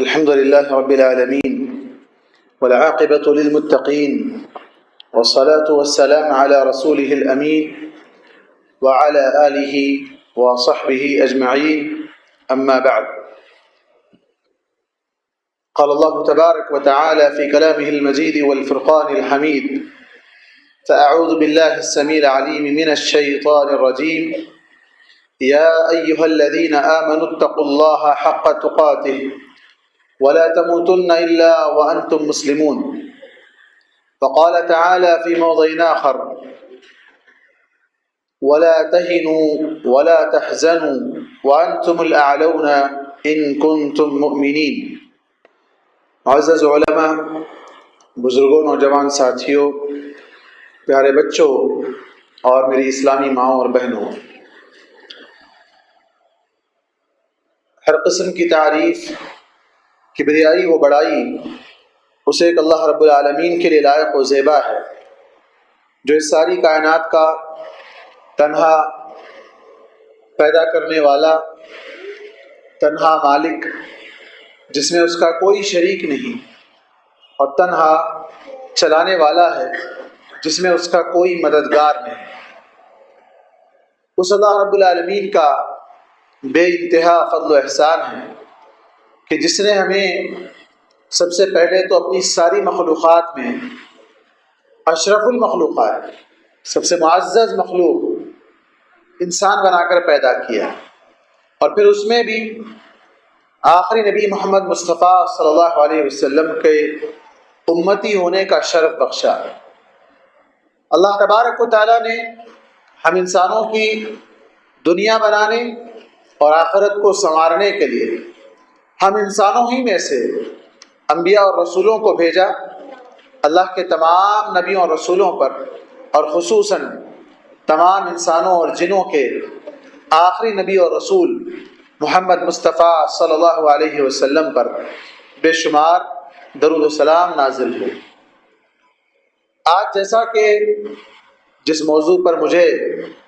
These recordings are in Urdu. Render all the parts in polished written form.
الحمد لله رب العالمين والعاقبة للمتقين والصلاة والسلام على رسوله الأمين وعلى آله وصحبه أجمعين أما بعد. قال الله تبارك وتعالى في كلامه المجيد والفرقان الحميد: فأعوذ بالله السميع العليم من الشيطان الرجيم يا أيها الذين آمنوا اتقوا الله حق تقاته ولا تموتن إلا وأنتم مسلمون. فقال تعالى في موضع آخر: ولا تهنوا ولا تحزنوا وأنتم الأعلون إن كنتم مؤمنين. معزز علماء، بزرگوں، نوجوان ساتھیوں، پیارے بچوں اور میری اسلامی ماؤں اور بہنوں، ہر قسم کی تعریف، کبریائی و بڑائی اسے ایک اللہ رب العالمین کے لیے لائق و زیبا ہے، جو اس ساری کائنات کا تنہا پیدا کرنے والا، تنہا مالک، جس میں اس کا کوئی شریک نہیں، اور تنہا چلانے والا ہے، جس میں اس کا کوئی مددگار نہیں۔ اس اللہ رب العالمین کا بے انتہا فضل و احسان ہے کہ جس نے ہمیں سب سے پہلے تو اپنی ساری مخلوقات میں اشرف المخلوقات، سب سے معزز مخلوق انسان بنا کر پیدا کیا، اور پھر اس میں بھی آخری نبی محمد مصطفیٰ صلی اللہ علیہ وسلم کے امتی ہونے کا شرف بخشا۔ اللہ تبارک و تعالیٰ نے ہم انسانوں کی دنیا بنانے اور آخرت کو سنوارنے کے لیے ہم انسانوں ہی میں سے انبیاء اور رسولوں کو بھیجا۔ اللہ کے تمام نبیوں اور رسولوں پر، اور خصوصاً تمام انسانوں اور جنوں کے آخری نبی اور رسول محمد مصطفیٰ صلی اللہ علیہ وسلم پر بے شمار درود و سلام نازل ہوئے۔ آج جیسا کہ جس موضوع پر مجھے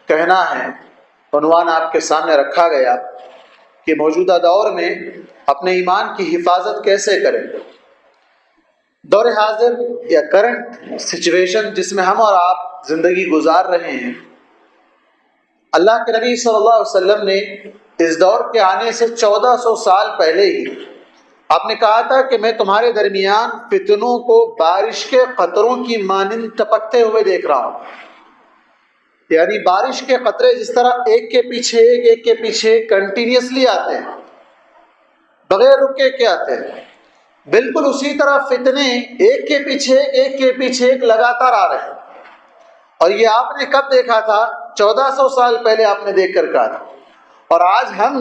کہنا ہے، عنوان آپ کے سامنے رکھا گیا کہ موجودہ دور میں اپنے ایمان کی حفاظت کیسے کریں۔ دور حاضر یا کرنٹ سچویشن جس میں ہم اور آپ زندگی گزار رہے ہیں، اللہ کے نبی صلی اللہ علیہ وسلم نے اس دور کے آنے سے 1400 سال پہلے ہی آپ نے کہا تھا کہ میں تمہارے درمیان فتنوں کو بارش کے قطروں کی مانند ٹپکتے ہوئے دیکھ رہا ہوں۔ یعنی بارش کے قطرے جس طرح ایک کے پیچھے ایک کے پیچھے کنٹینیوسلی آتے ہیں، بغیر رکے کے آتے ہیں، بالکل اسی طرح فتنے ایک کے پیچھے ایک لگاتار آ رہے ہیں۔ اور یہ آپ نے کب دیکھا تھا؟ 1400 سال پہلے آپ نے دیکھ کر کہا تھا۔ اور آج ہم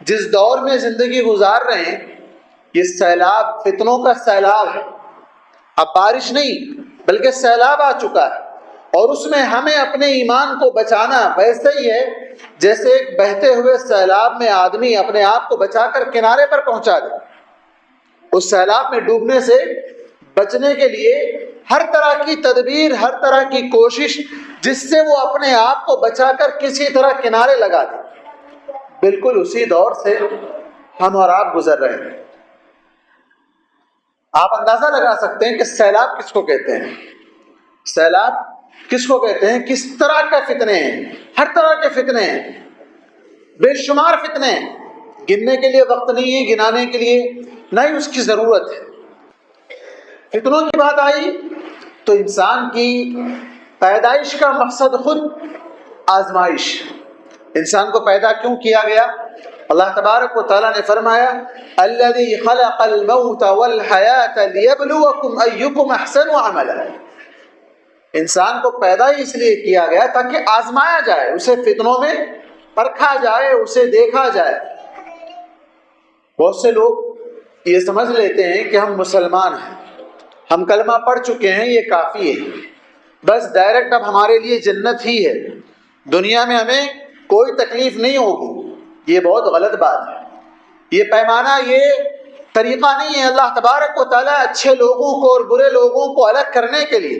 جس دور میں زندگی گزار رہے ہیں، یہ سیلاب، فتنوں کا سیلاب ہے۔ اب بارش نہیں بلکہ سیلاب آ چکا ہے، اور اس میں ہمیں اپنے ایمان کو بچانا ویسے ہی ہے جیسے ایک بہتے ہوئے سیلاب میں آدمی اپنے آپ کو بچا کر کنارے پر پہنچا دے۔ اس سیلاب میں ڈوبنے سے بچنے کے لیے ہر طرح کی تدبیر، ہر طرح کی کوشش، جس سے وہ اپنے آپ کو بچا کر کسی طرح کنارے لگا دے، بالکل اسی دور سے ہم اور آپ گزر رہے ہیں۔ آپ اندازہ لگا سکتے ہیں کہ سیلاب کس کو کہتے ہیں، سیلاب کس کو کہتے ہیں، کس طرح کے فتنے ہیں۔ ہر طرح کے فتنے ہیں، بے شمار فتنے ہیں، گننے کے لیے وقت نہیں ہے، گنانے کے لیے نہیں اس کی ضرورت ہے۔ فتنوں کی بات آئی تو انسان کی پیدائش کا مقصد خود آزمائش۔ انسان کو پیدا کیوں کیا گیا؟ اللہ تبارک و تعالیٰ نے فرمایا: الذی خلق الموت والحیاۃ لیبلوکم ایکم احسن عملا۔ انسان کو پیدا ہی اس لیے کیا گیا تاکہ آزمایا جائے، اسے فتنوں میں پرکھا جائے، اسے دیکھا جائے۔ بہت سے لوگ یہ سمجھ لیتے ہیں کہ ہم مسلمان ہیں، ہم کلمہ پڑھ چکے ہیں، یہ کافی ہے، بس ڈائریکٹ اب ہمارے لیے جنت ہی ہے، دنیا میں ہمیں کوئی تکلیف نہیں ہوگی۔ یہ بہت غلط بات ہے، یہ پیمانہ، یہ طریقہ نہیں ہے۔ اللہ تبارک و تعالیٰ اچھے لوگوں کو اور برے لوگوں کو الگ کرنے کے لیے،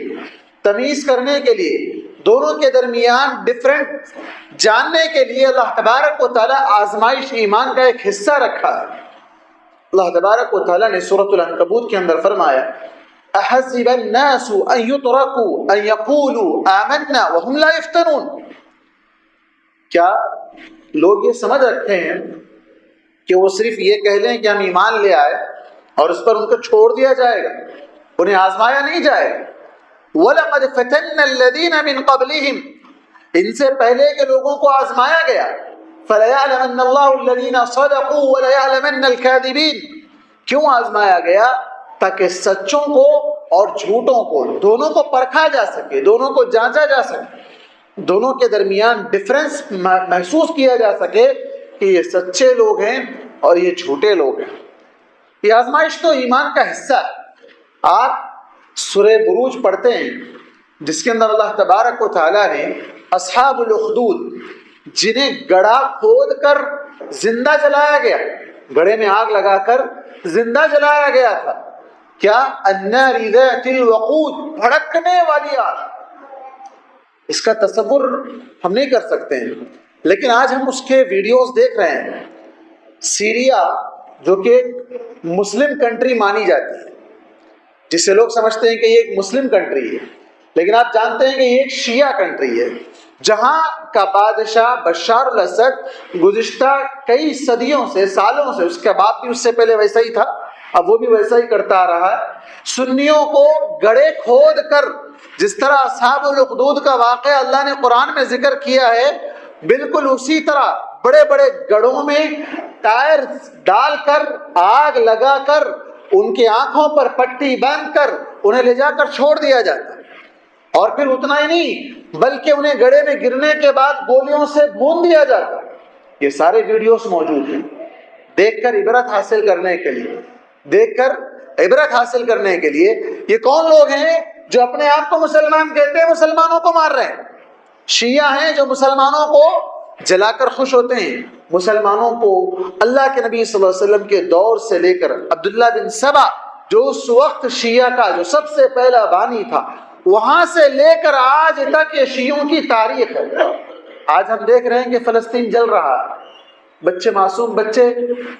تمیز کرنے کے لیے، دونوں کے درمیان ڈفرنٹ جاننے کے لیے اللہ تبارک و تعالیٰ آزمائش ایمان کا ایک حصہ رکھا ہے۔ اللہ تبارک و تعالیٰ نے سورۃ العنکبوت کے اندر فرمایا احسب الناس ان يتركوا ان يقولوا آمنا وهم لا يفتنون، کیا لوگ یہ سمجھ رکھتے ہیں کہ وہ صرف یہ کہہ لیں کہ ہم ایمان لے آئے اور اس پر ان کو چھوڑ دیا جائے گا، انہیں آزمایا نہیں جائے گا؟ وَلَقَدْ فَتَنَّا الَّذِينَ مِن قَبْلِهِمْ، ان سے پہلے کے لوگوں کو آزمایا گیا، فَلَيَعْلَمَنَّ اللَّهُ الَّذِينَ صَدَقُوا وَلَيَعْلَمَنَّ الْكَاذِبِينَ، کیوں آزمایا گیا؟ تاکہ سچوں کو اور جھوٹوں کو دونوں کو پرکھا جا سکے، دونوں کو جانچا جا سکے، دونوں کے درمیان ڈفرنس محسوس کیا جا سکے کہ یہ سچے لوگ ہیں اور یہ جھوٹے لوگ ہیں۔ یہ آزمائش تو ایمان کا حصہ ہے۔ آپ سورہ بروج پڑھتے ہیں جس کے اندر اللہ تبارک و تعالیٰ نے اصحاب الاخدود جنہیں گڑھا کھود کر زندہ جلایا گیا، گڑھے میں آگ لگا کر زندہ جلایا گیا تھا، کیا النار ذات الوقود، بھڑکنے والی آگ، اس کا تصور ہم نہیں کر سکتے ہیں، لیکن آج ہم اس کے ویڈیوز دیکھ رہے ہیں۔ سیریا جو کہ مسلم کنٹری مانی جاتی ہے، جسے لوگ سمجھتے ہیں کہ یہ ایک مسلم کنٹری ہے، لیکن آپ جانتے ہیں کہ یہ ایک شیعہ کنٹری ہے، جہاں کا بادشاہ بشار الاسد گزشتہ کئی صدیوں سے، سالوں سے، اس کا باپ بھی اس سے پہلے ویسا ہی تھا، اب وہ بھی ویسا ہی کرتا آ رہا ہے، سنیوں کو گڑھے کھود کر، جس طرح اصحاب الاخدود کا واقعہ اللہ نے قرآن میں ذکر کیا ہے، بالکل اسی طرح بڑے بڑے گڑھوں میں ٹائر ڈال کر، آگ لگا کر، ان کی آنکھوں پر پٹی باندھ کر انہیں لے جا کر چھوڑ دیا جاتا ہے، اور پھر اتنا ہی نہیں بلکہ انہیں گڑھے میں گرنے کے بعد گولیوں سے بھون دیا جاتا ہے۔ یہ سارے ویڈیوز موجود ہیں، دیکھ کر عبرت حاصل کرنے کے لیے، دیکھ کر عبرت حاصل کرنے کے لیے۔ یہ کون لوگ ہیں جو اپنے آپ کو مسلمان کہتے ہیں، مسلمانوں کو مار رہے ہیں؟ شیعہ ہیں جو مسلمانوں کو جلا کر خوش ہوتے ہیں، مسلمانوں کو اللہ کے نبی صلی اللہ علیہ وسلم کے دور سے لے کر عبداللہ بن سبا جو اس وقت شیعہ کا جو سب سے پہلا بانی تھا، وہاں سے لے کر آج تک یہ شیعوں کی تاریخ ہے۔ آج ہم دیکھ رہے ہیں کہ فلسطین جل رہا ہے، بچے، معصوم بچے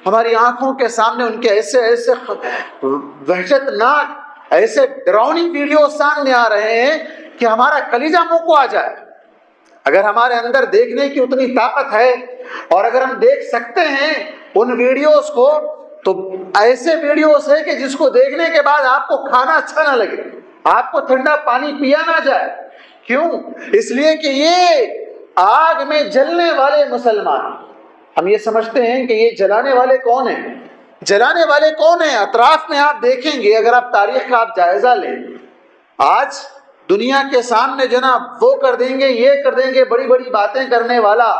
ہماری آنکھوں کے سامنے، ان کے ایسے ایسے وحشت ناک، ایسے ڈراؤنی ویڈیو سامنے آ رہے ہیں کہ ہمارا کلیجہ منہ کو آ جائے۔ اگر ہمارے اندر دیکھنے کی اتنی طاقت ہے اور اگر ہم دیکھ سکتے ہیں ان ویڈیوز کو، تو ایسے ویڈیوز ہے کہ جس کو دیکھنے کے بعد آپ کو کھانا اچھا نہ لگے، آپ کو ٹھنڈا پانی پیا نہ جائے۔ کیوں؟ اس لیے کہ یہ آگ میں جلنے والے مسلمان، ہم یہ سمجھتے ہیں کہ یہ جلانے والے کون ہیں؟ جلانے والے کون ہیں؟ اطراف میں آپ دیکھیں گے، اگر آپ تاریخ کا آپ جائزہ لیں، آج دنیا کے سامنے جناب وہ کر دیں گے، یہ کر دیں گے، بڑی بڑی باتیں کرنے والا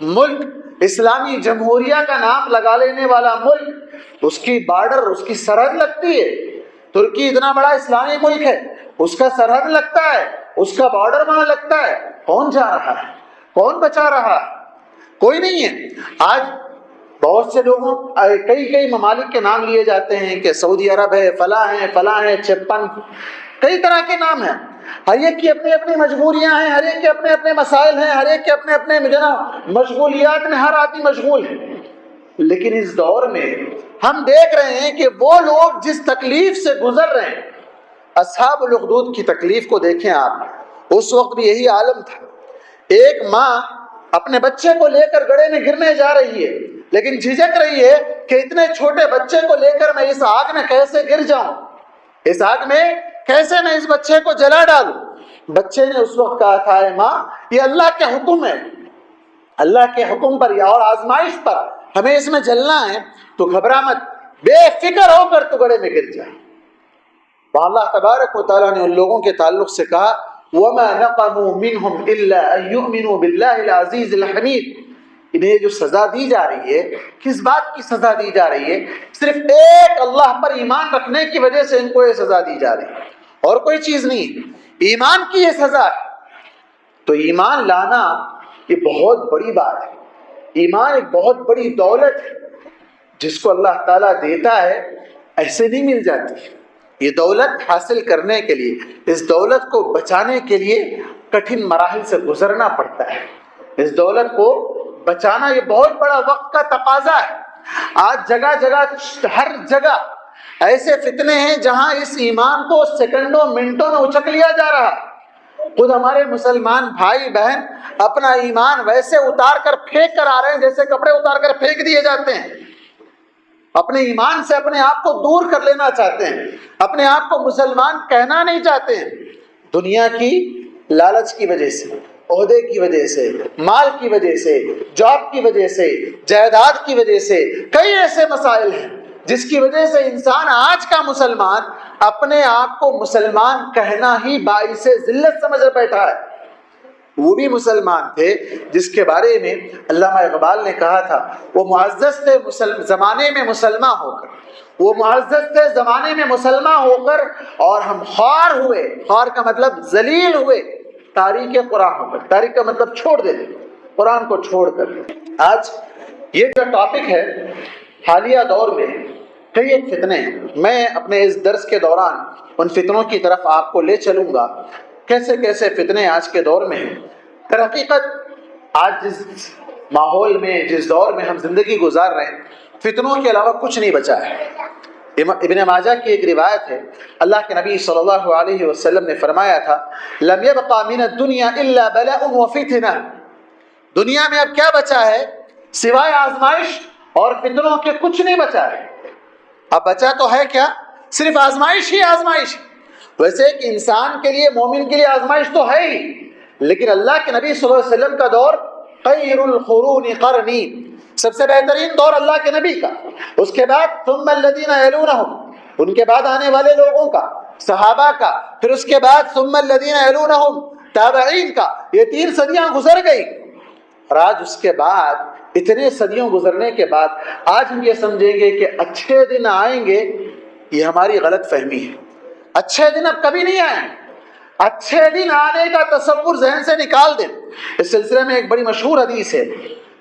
ملک، اسلامی جمہوریہ کا نام لگا لینے والا ملک، اس کی بارڈر، اس کی سرحد لگتی ہے۔ ترکی اتنا بڑا اسلامی ملک ہے، اس کا سرحد لگتا ہے، اس کا بارڈر وہاں لگتا ہے، کون جا رہا ہے؟ کون بچا رہا ہے؟ کوئی نہیں ہے۔ آج بہت سے لوگوں، کئی ممالک کے نام لیے جاتے ہیں کہ سعودی عرب ہے، فلاں ہے، 56 کئی طرح کے نام ہیں، ہر ایک کی اپنی اپنی مجبوریاں ہیں، ہر ایک کے اپنے اپنے مسائل ہیں، ہر ایک کے اپنے اپنے مشغولیات میں ہر آدمی مشغول ہے۔ لیکن اس دور میں ہم دیکھ رہے ہیں کہ وہ لوگ جس تکلیف سے گزر رہے ہیں، اصحاب الاخدود کی تکلیف کو دیکھیں آپ، اس وقت بھی یہی عالم تھا۔ ایک ماں اپنے بچے کو لے کر گڑھے میں گرنے جا رہی ہے، لیکن جھجک رہی ہے کہ اتنے چھوٹے بچے کو لے کر میں اس آگ میں کیسے گر جاؤں، اس آگ میں کیسے میں اس بچے کو جلا ڈالوں۔ بچے نے اس وقت کہا تھا، اے ماں، یہ اللہ کے حکم ہے، اللہ کے حکم پر یا اور آزمائش پر ہمیں اس میں جلنا ہے، تو گھبرا مت، بے فکر ہو کر تو گڑھے میں گر جا۔ وہاں اللہ تبارک و تعالیٰ نے ان لوگوں کے تعلق سے کہا وَمَا نَقَمُوا مِنْهُمْ إِلَّا أَن يُؤْمِنُوا بِاللَّهِ الْعَزِيزِ الْحَمِيدِ۔ انہیں جو سزا دی جا رہی ہے، کس بات کی سزا دی جا رہی ہے؟ صرف ایک اللہ پر ایمان رکھنے کی وجہ سے ان کو یہ سزا دی جا رہی ہے، اور کوئی چیز نہیں، ایمان کی یہ سزا ہے۔ تو ایمان لانا یہ بہت بڑی بات ہے، ایمان ایک بہت بڑی دولت ہے جس کو اللہ تعالیٰ دیتا ہے، ایسے نہیں مل جاتی۔ یہ دولت حاصل کرنے کے لیے، اس دولت کو بچانے کے لیے کٹھن مراحل سے گزرنا پڑتا ہے۔ اس دولت کو بچانا یہ بہت بڑا وقت کا تقاضا ہے، آج جگہ جگہ ہر جگہ ایسے فتنے ہیں جہاں اس ایمان کو سیکنڈوں منٹوں میں اچک لیا جا رہا ہے۔ خود ہمارے مسلمان بھائی بہن اپنا ایمان ویسے اتار کر پھینک کر آ رہے ہیں جیسے کپڑے اتار کر پھینک دیے جاتے ہیں۔ اپنے ایمان سے اپنے آپ کو دور کر لینا چاہتے ہیں، اپنے آپ کو مسلمان کہنا نہیں چاہتے ہیں۔ دنیا کی لالچ کی وجہ سے، عہدے کی وجہ سے، مال کی وجہ سے، جاب کی وجہ سے، جائیداد کی وجہ سے، کئی ایسے مسائل ہیں جس کی وجہ سے انسان آج کا مسلمان اپنے آپ کو مسلمان کہنا ہی باعث ذلت سمجھ بیٹھا ہے۔ وہ بھی مسلمان تھے جس کے بارے میں علامہ اقبال نے کہا تھا وہ معزز تھے زمانے میں مسلمان ہو کر، وہ معزز تھے زمانے میں مسلمان ہو کر، اور ہم خوار ہوئے، خوار کا مطلب ذلیل ہوئے تاریخ قرآن ہو کر۔ تاریخ کا مطلب چھوڑ دیتے، قرآن کو چھوڑ کر۔ آج یہ جو ٹاپک ہے حالیہ دور میں کئی ایک فتنے ہیں، میں اپنے اس درس کے دوران ان فتنوں کی طرف آپ کو لے چلوں گا، کیسے کیسے فتنے آج کے دور میں ہیں۔ در حقیقت آج جس ماحول میں، جس دور میں ہم زندگی گزار رہے ہیں، فتنوں کے علاوہ کچھ نہیں بچا ہے۔ ابن ماجہ کی ایک روایت ہے، اللہ کے نبی صلی اللہ علیہ وسلم نے فرمایا تھا لم يبقى من الدنيا الا بلاء وفتنہ، دنیا میں اب کیا بچا ہے سوائے آزمائش اور فتنوں کے؟ کچھ نہیں بچا ہے۔ اب بچا تو ہے کیا؟ صرف آزمائش ہی آزمائش۔ ویسے ایک انسان کے لیے، مومن کے لیے آزمائش تو ہے ہی، لیکن اللہ کے نبی صلی اللہ علیہ وسلم کا دور خیر القرون قرنی، سب سے بہترین دور اللہ کے نبی کا، اس کے بعد ثم الذین یلونہم، ان کے بعد آنے والے لوگوں کا، صحابہ کا، پھر اس کے بعد ثم الذین یلونہم تابعین کا، یہ 3 صدیاں گزر گئی۔ اور آج اس کے بعد اتنے صدیوں گزرنے کے بعد آج ہم یہ سمجھیں گے کہ اچھے دن آئیں گے، یہ ہماری غلط فہمی ہے۔ اچھے دن اب کبھی نہیں آئیں، اچھے دن آنے کا تصور ذہن سے نکال دیں۔ اس سلسلے میں ایک بڑی مشہور حدیث ہے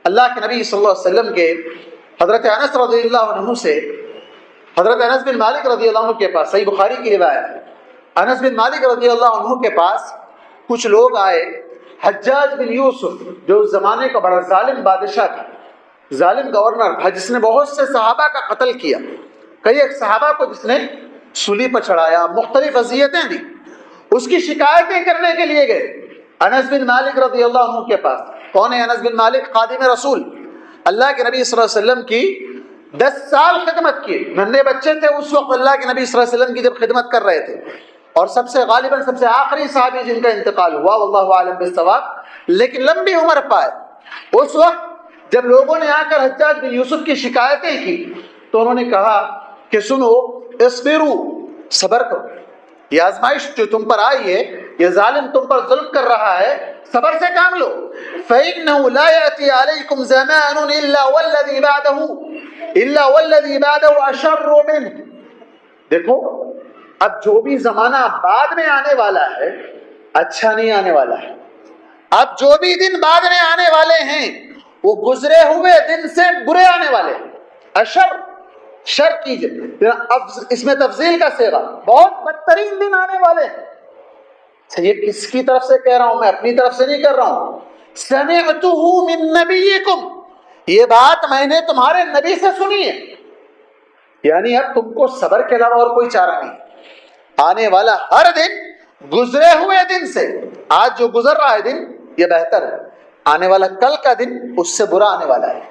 اللہ کے نبی صلی اللہ علیہ وسلم کے حضرت انس رضی اللہ عنہ سے، حضرت انس بن مالک رضی اللہ عنہ کے پاس، صحیح بخاری کی روایت ہے، انس بن مالک رضی اللہ عنہ کے پاس کچھ لوگ آئے، حجاج بن یوسف جو اس زمانے کا بڑا ظالم بادشاہ تھا، ظالم گورنر تھا، جس نے بہت سے صحابہ کا قتل کیا، کئی ایک صحابہ کو جس نے سولی پر چڑھایا، مختلف اذیتیں دی، اس کی شکایتیں کرنے کے لیے گئے انس بن مالک رضی اللہ عنہ کے پاس۔ کون ہے انس بن مالک؟ خادم رسول، اللہ کے نبی صلی اللہ علیہ وسلم کی 10 سال خدمت کی، ننھے بچے تھے اس وقت اللہ کے نبی صلی اللہ علیہ وسلم کی جب خدمت کر رہے تھے، اور سب سے غالباً سب سے آخری صحابی جن کا انتقال ہوا، واللہ عالم بالصواب، لیکن لمبی عمر پائے۔ اس وقت جب لوگوں نے آ کر حجاج بن یوسف کی شکایتیں کی تو انہوں نے کہا کہ سنو، اصبروا، صبر کرو، یہ آزمائش جو تم پر آئی ہے، یہ ظالم تم پر ظلم کر رہا ہے، صبر سے کام لو۔ فَإِنَّهُ لَا يَأْتِي عَلَيْكُمْ زَمَانٌ إِلَّا وَالَّذِي بَعْدَهُ أَشَرُّ مِنْهُ۔ دیکھو اب جو بھی زمانہ بعد میں آنے والا ہے اچھا نہیں آنے والا ہے۔ اب جو بھی دن بعد میں آنے والے ہیں وہ گزرے ہوئے دن سے برے آنے والے ہیں۔ اشر، شر کیجئے، اس میں تفضیل کا صیغہ، بہت بدترین دن آنے والے ہیں۔ یہ کس کی طرف سے کہہ رہا ہوں؟ میں اپنی طرف سے نہیں کر رہا ہوں۔ سمعتہ من نبیکم، یہ بات میں نے تمہارے نبی سے سنی ہے، یعنی اب تم کو صبر کے علاوہ اور کوئی چارہ نہیں۔ آنے والا ہر دن گزرے ہوئے دن سے، آج جو گزر رہا ہے دن یہ بہتر ہے، آنے والا کل کا دن اس سے برا آنے والا ہے۔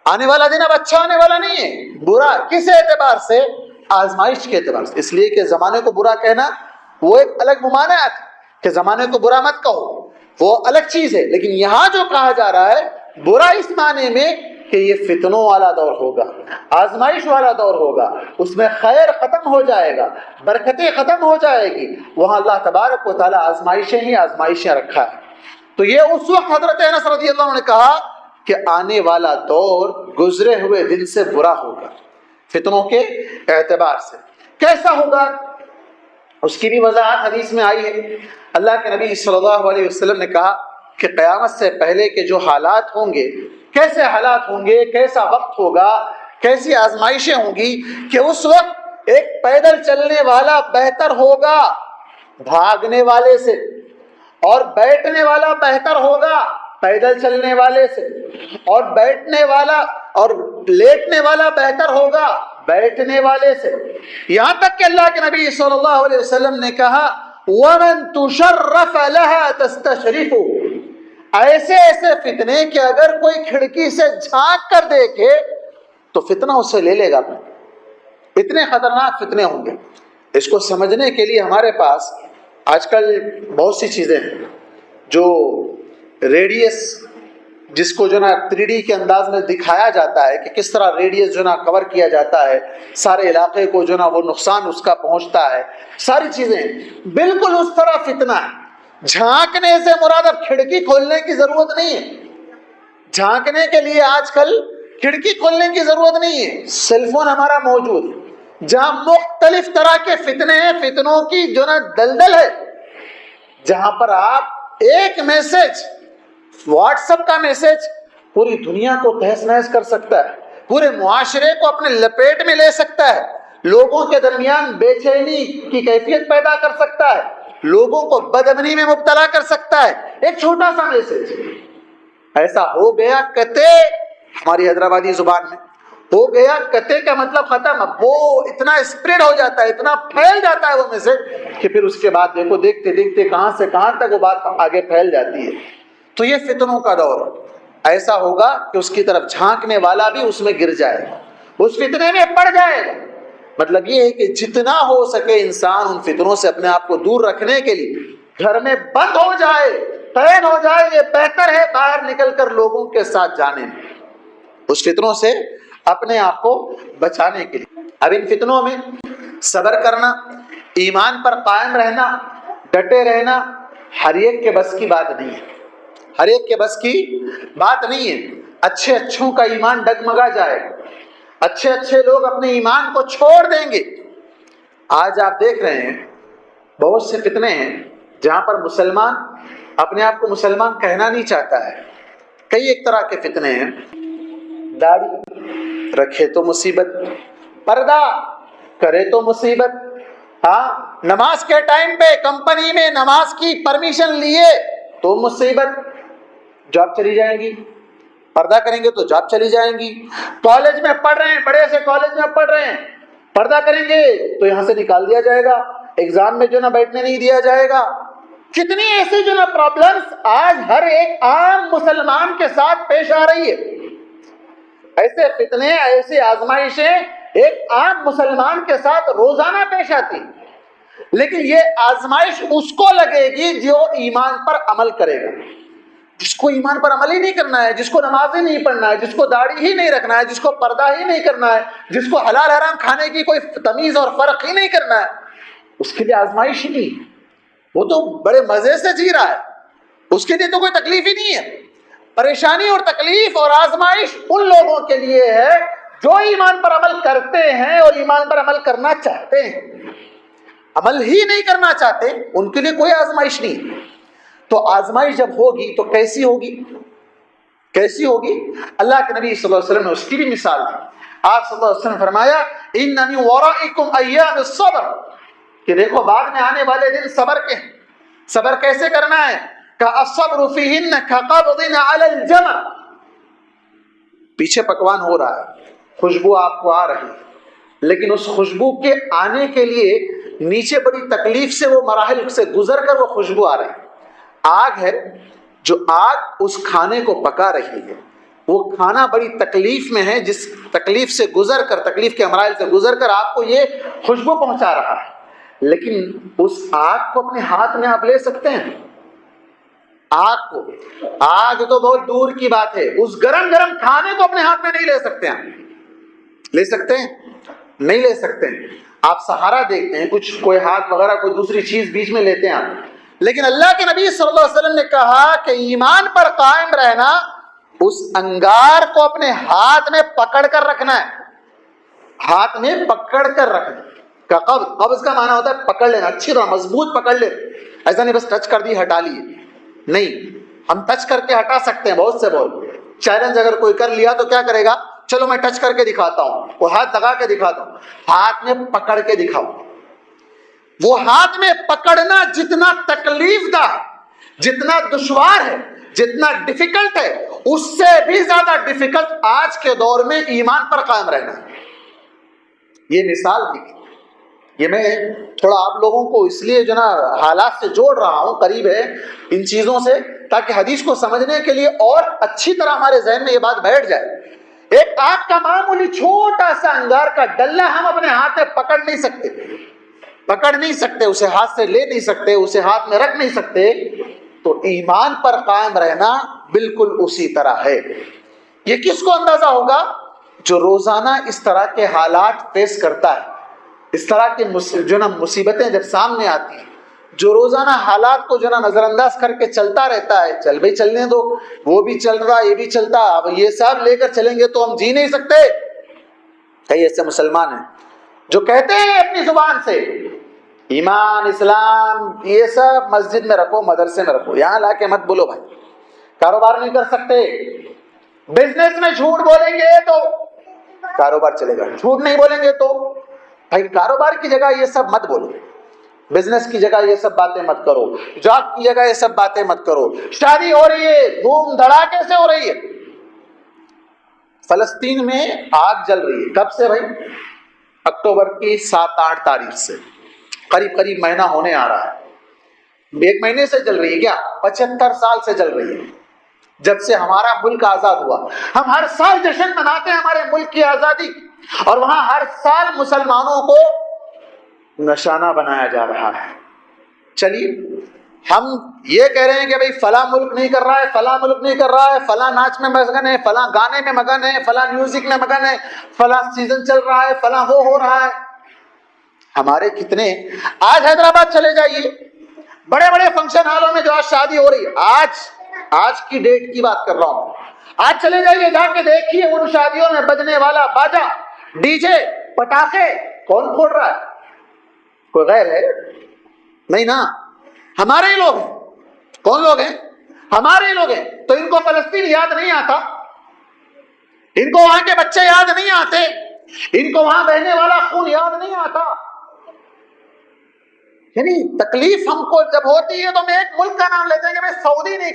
آنے والا دن اب اچھا آنے والا نہیں ہے، برا کس اعتبار سے؟ آزمائش کے اعتبار سے۔ اس لیے کہ زمانے کو برا کہنا وہ ایک الگ ممانعت ہے کہ زمانے کو برا مت کہو، وہ الگ چیز ہے، لیکن یہاں جو کہا جا رہا ہے برا اس معنی میں کہ یہ فتنوں والا دور ہوگا، آزمائش والا دور ہوگا، اس میں خیر ختم ہو جائے گا، برکتیں ختم ہو جائے گی، وہاں اللہ تبارک و تعالیٰ آزمائشیں ہی آزمائشیں رکھا ہے۔ تو یہ اس وقت حضرت انس رضی اللہ عنہ نے کہا کہ آنے والا دور گزرے ہوئے دن سے برا ہوگا، فتنوں کے اعتبار سے۔ کیسا ہوگا اس کی بھی وضاحت حدیث میں آئی ہے۔ اللہ کے نبی صلی اللہ علیہ وسلم نے کہا کہ قیامت سے پہلے کے جو حالات ہوں گے، کیسے حالات ہوں گے، کیسا وقت ہوگا، کیسی آزمائشیں ہوں گی کہ اس وقت ایک پیدل چلنے والا بہتر ہوگا بھاگنے والے سے، اور بیٹھنے والا بہتر ہوگا پیدل چلنے والے سے، اور بیٹھنے والا اور لیٹنے والا بہتر ہوگا بیٹھنے والے سے. یہاں تک کہ اللہ کے نبی صلی اللہ علیہ وسلم نے کہا وَمَن تُشَرَّفَ لَهَا تَسْتَشْرِفُ، ایسے ایسے فتنے کہ اگر کوئی کھڑکی سے جھانک کر دیکھے تو فتنہ اسے لے لے گا. اتنے خطرناک فتنے ہوں گے. اس کو سمجھنے کے لیے ہمارے پاس آج کل بہت سی چیزیں ہیں. جو ریڈیس جس کو جو نا 3D کے انداز میں دکھایا جاتا ہے کہ کس طرح ریڈیس جو نا کور کیا جاتا ہے، سارے علاقے کو جو نا وہ نقصان اس کا پہنچتا ہے، ساری چیزیں بالکل اس طرح فتنہ ہے. جھانکنے سے مراد اب کھڑکی کھولنے کی ضرورت نہیں ہے. جھانکنے کے لیے آج کل کھڑکی کھولنے کی ضرورت نہیں ہے، سیل فون ہمارا موجود ہے جہاں مختلف طرح کے فتنے ہیں، فتنوں کی جو نا دلدل ہے، جہاں پر آپ ایک میسج، واٹس ایپ کا میسج پوری دنیا کو تہس نہس کر سکتا ہے، پورے معاشرے کو اپنے لپیٹ میں لے سکتا ہے، لوگوں کے درمیان بے چینی کی کیفیت پیدا کر سکتا ہے، لوگوں کو بدامنی میں مبتلا کر سکتا ہے. ایک چھوٹا سا میسج ایسا ہو گیا کتے، ہماری حیدرآبادی زبان میں ہو گیا کتے کا مطلب ختم. وہ اتنا اسپریڈ ہو جاتا ہے، اتنا پھیل جاتا ہے وہ میسج کہ پھر اس کے بعد دیکھو دیکھتے دیکھتے کہاں سے کہاں تک وہ بات آگے پھیل جاتی ہے. تو یہ فتنوں کا دور ایسا ہوگا کہ اس کی طرف جھانکنے والا بھی اس میں گر جائے گا، اس فتنے میں پڑ جائے گا. مطلب یہ ہے کہ جتنا ہو سکے انسان ان فتنوں سے اپنے آپ کو دور رکھنے کے لیے گھر میں بند ہو جائے، قید ہو جائے. یہ بہتر ہے باہر نکل کر لوگوں کے ساتھ جانے میں، اس فتنوں سے اپنے آپ کو بچانے کے لیے. اب ان فتنوں میں صبر کرنا، ایمان پر قائم رہنا، ڈٹے رہنا ہر ایک کے بس کی بات نہیں ہے. ہر ایک کے بس کی بات نہیں ہے. اچھے اچھوں کا ایمان ڈگمگا جائے گا، اچھے اچھے لوگ اپنے ایمان کو چھوڑ دیں گے. آج آپ دیکھ رہے ہیں بہت سے فتنے ہیں جہاں پر مسلمان اپنے آپ کو مسلمان کہنا نہیں چاہتا ہے. کئی ایک طرح کے فتنے ہیں. داڑھی رکھے تو مصیبت، پردہ کرے تو مصیبت. ہاں، نماز کے ٹائم پہ کمپنی میں نماز کی پرمیشن لیے تو مصیبت، جاب چلی جائیں گی. پردہ کریں گے تو جاب چلی جائیں گی. کالج میں پڑھ رہے ہیں، بڑے سے کالج میں پڑھ رہے ہیں، پردہ کریں گے تو یہاں سے نکال دیا جائے گا، ایگزام میں جو نا بیٹھنے نہیں دیا جائے گا. کتنی ایسی جو نا پرابلمز آج ہر ایک عام مسلمان کے ساتھ پیش آ رہی ہے. ایسے فتنے، ایسی آزمائشیں ایک عام مسلمان کے ساتھ روزانہ پیش آتی. لیکن یہ آزمائش اس کو لگے گی جو ایمان پر عمل کرے گا. جس کو ایمان پر عمل ہی نہیں کرنا ہے، جس کو نماز ہی نہیں پڑھنا ہے، جس کو داڑھی ہی نہیں رکھنا ہے، جس کو پردہ ہی نہیں کرنا ہے، جس کو حلال حرام کھانے کی کوئی تمیز اور فرق ہی نہیں کرنا ہے، اس کے لیے آزمائش ہی نہیں. وہ تو بڑے مزے سے جی رہا ہے، اس کے لیے تو کوئی تکلیف ہی نہیں ہے. پریشانی اور تکلیف اور آزمائش ان لوگوں کے لیے ہے جو ایمان پر عمل کرتے ہیں اور ایمان پر عمل کرنا چاہتے ہیں. عمل ہی نہیں کرنا چاہتے ان کے لیے کوئی آزمائش نہیں. تو آزمائش جب ہوگی تو کیسی ہوگی؟ کیسی ہوگی؟ اللہ کے نبی صلی اللہ علیہ وسلم نے اس کی بھی مثال دی. آپ صلی اللہ علیہ وسلم نے فرمایا ان من ورائکم ایام الصبر، کہ دیکھو بعد میں آنے والے دن صبر کے. صبر کیسے کرنا ہے؟ کالصبر فیہن کقبض علی الجمر. پیچھے پکوان ہو رہا ہے، خوشبو آپ کو آ رہی ہے، لیکن اس خوشبو کے آنے کے لیے نیچے بڑی تکلیف سے وہ مراحل سے گزر کر وہ خوشبو آ رہی ہے. آگ ہے، جو آگ اس کھانے کو پکا رہی ہے، وہ کھانا بڑی تکلیف میں ہے، جس تکلیف سے گزر کر، تکلیف کے مراحل سے گزر کر آپ کو یہ خوشبو پہنچا رہا ہے. لیکن اس آگ کو اپنے ہاتھ میں آپ لے سکتے ہیں؟ آگ کو، آگ تو بہت دور کی بات ہے، اس گرم گرم کھانے کو اپنے ہاتھ میں نہیں لے سکتے ہیں. لے سکتے ہیں؟ نہیں لے سکتے ہیں. آپ سہارا دیکھتے ہیں، کچھ کوئی ہاتھ وغیرہ کوئی دوسری چیز بیچ میں لیتے ہیں آپ. لیکن اللہ کے نبی صلی اللہ علیہ وسلم نے کہا کہ ایمان پر قائم رہنا اس انگار کو اپنے ہاتھ میں پکڑ کر رکھنا ہے. ہاتھ میں پکڑ کر رکھنا. قبض کا معنی ہوتا ہے پکڑ لینا، اچھی طرح مضبوط پکڑ لے. ایسا نہیں بس ٹچ کر دی ہٹا لیے، نہیں. ہم ٹچ کر کے ہٹا سکتے ہیں. بہت سے بول چیلنج اگر کوئی کر لیا تو کیا کرے گا؟ چلو میں ٹچ کر کے دکھاتا ہوں، وہ ہاتھ لگا کے دکھاتا ہوں. ہاتھ میں پکڑ کے دکھاؤ. وہ ہاتھ میں پکڑنا جتنا تکلیف دہ، جتنا دشوار ہے، جتنا ڈیفیکلٹ ہے، اس سے بھی زیادہ ڈیفیکلٹ آج کے دور میں ایمان پر قائم رہنا ہے. یہ مثال دی. یہ میں تھوڑا آپ لوگوں کو اس لیے جو نا حالات سے جوڑ رہا ہوں، قریب ہے ان چیزوں سے، تاکہ حدیث کو سمجھنے کے لیے اور اچھی طرح ہمارے ذہن میں یہ بات بیٹھ جائے. ایک آگ کا معمولی چھوٹا سا انگار کا ڈلہ ہم اپنے ہاتھ میں پکڑ نہیں سکتے، اسے ہاتھ سے لے نہیں سکتے، اسے ہاتھ میں رکھ نہیں سکتے. تو ایمان پر قائم رہنا بالکل اسی طرح ہے. یہ کس کو اندازہ ہوگا؟ جو روزانہ اس طرح کے حالات فیس کرتا ہے، اس طرح کی جو نا مصیبتیں جب سامنے آتی ہیں، جو روزانہ حالات کو جو نا نظر انداز کر کے چلتا رہتا ہے. چل بھائی چلنے دو، وہ بھی چل رہا، یہ بھی چلتا، اب یہ سب لے کر چلیں گے تو ہم جی نہیں سکتے. کئی ایسے مسلمان ہیں جو کہتے ہیں اپنی زبان سے ایمان، اسلام، یہ سب مسجد میں رکھو، مدرسے میں رکھو، یہاں لا کے مت بولو بھائی. کاروبار نہیں کر سکتے، بزنس میں جھوٹ بولیں گے تو کاروبار چلے گا، جھوٹ نہیں بولیں گے تو بھائی کاروبار کی جگہ یہ سب مت بولو، بزنس کی جگہ یہ سب باتیں مت کرو، جاب کی جگہ یہ سب باتیں مت کرو. شادی ہو رہی ہے، دھوم دھڑاکے سے ہو رہی ہے. فلسطین میں آگ جل رہی ہے. کب سے بھائی؟ اکتوبر کی 7-8 تاریخ سے. قریب مہینہ ہونے آ رہا ہے. 1 مہینے سے جل رہی ہے کیا؟ 75 سال سے جل رہی ہے، جب سے ہمارا ملک آزاد ہوا. ہم ہر سال جشن مناتے ہیں ہمارے ملک کی آزادی، اور وہاں ہر سال مسلمانوں کو نشانہ بنایا جا رہا ہے. چلیے ہم یہ کہہ رہے ہیں کہ بھئی فلاں ملک نہیں کر رہا ہے، فلاں ملک نہیں کر رہا ہے، فلاں ناچ میں مگن ہے، فلاں گانے میں مگن ہے، فلاں میوزک میں مگن ہے، فلاں سیزن چل رہا ہے، فلاں وہ ہو رہا ہے. ہمارے کتنے، آج حیدرآباد چلے جائیے، بڑے بڑے فنکشن ہالوں میں جو آج شادی ہو رہی ہے، آج کی ڈیٹ کی بات کر رہا ہوں، آج چلے جائیے جا کے دیکھیے ان شادیوں میں بجنے والا باجا، ڈی جے، پٹاخے کون پھوڑ رہا ہے؟ کوئی غیر ہے؟ نہیں نا، ہمارے ہی لوگ ہیں. کون لوگ ہیں؟ ہمارے ہی لوگ ہیں. تو ان کو فلسطین یاد نہیں آتا، ان کو وہاں کے بچے یاد نہیں آتے، ان کو وہاں بہنے والا خون یاد نہیں آتا. یعنی تکلیف ہم کو جب ہوتی ہے تو ہم ایک ملک کا نام لیتے ہیں کہ میں سعودی نہیں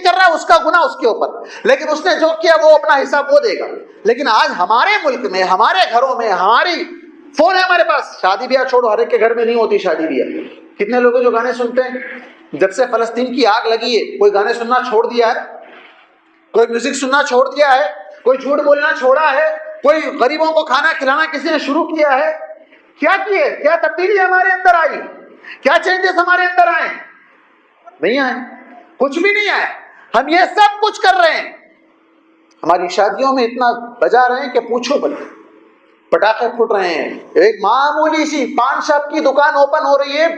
کر رہا، اس کا گناہ اس کے اوپر، لیکن اس نے جو کیا وہ اپنا حساب وہ دے گا. لیکن آج ہمارے ملک میں، ہمارے گھروں میں، ہماری فون ہے ہمارے پاس، شادی بیاہ چھوڑو، ہر ایک کے گھر میں نہیں ہوتی شادی بیاہ. کتنے لوگ جو گانے سنتے ہیں، جب سے فلسطین کی آگ لگی ہے کوئی گانے سننا چھوڑ دیا ہے، کوئی میوزک سننا چھوڑ دیا ہے، کوئی جھوٹ بولنا چھوڑا ہے، کوئی غریبوں کو کھانا کھلانا کسی نے شروع کیا ہے. کیا کیے؟ کیا تبدیلی ہمارے اندر آئی؟ کیا چینجز ہمارے اندر آئے؟ نہیں آئے، کچھ بھی نہیں آئے. ہم یہ سب کچھ کر رہے ہیں، ہماری شادیوں میں اتنا بجا رہے ہیں کہ پوچھو بل، پٹاخے پھوٹ رہے ہیں. ایک معمولی سی پان شاپ کی دکان اوپن ہو رہی ہے،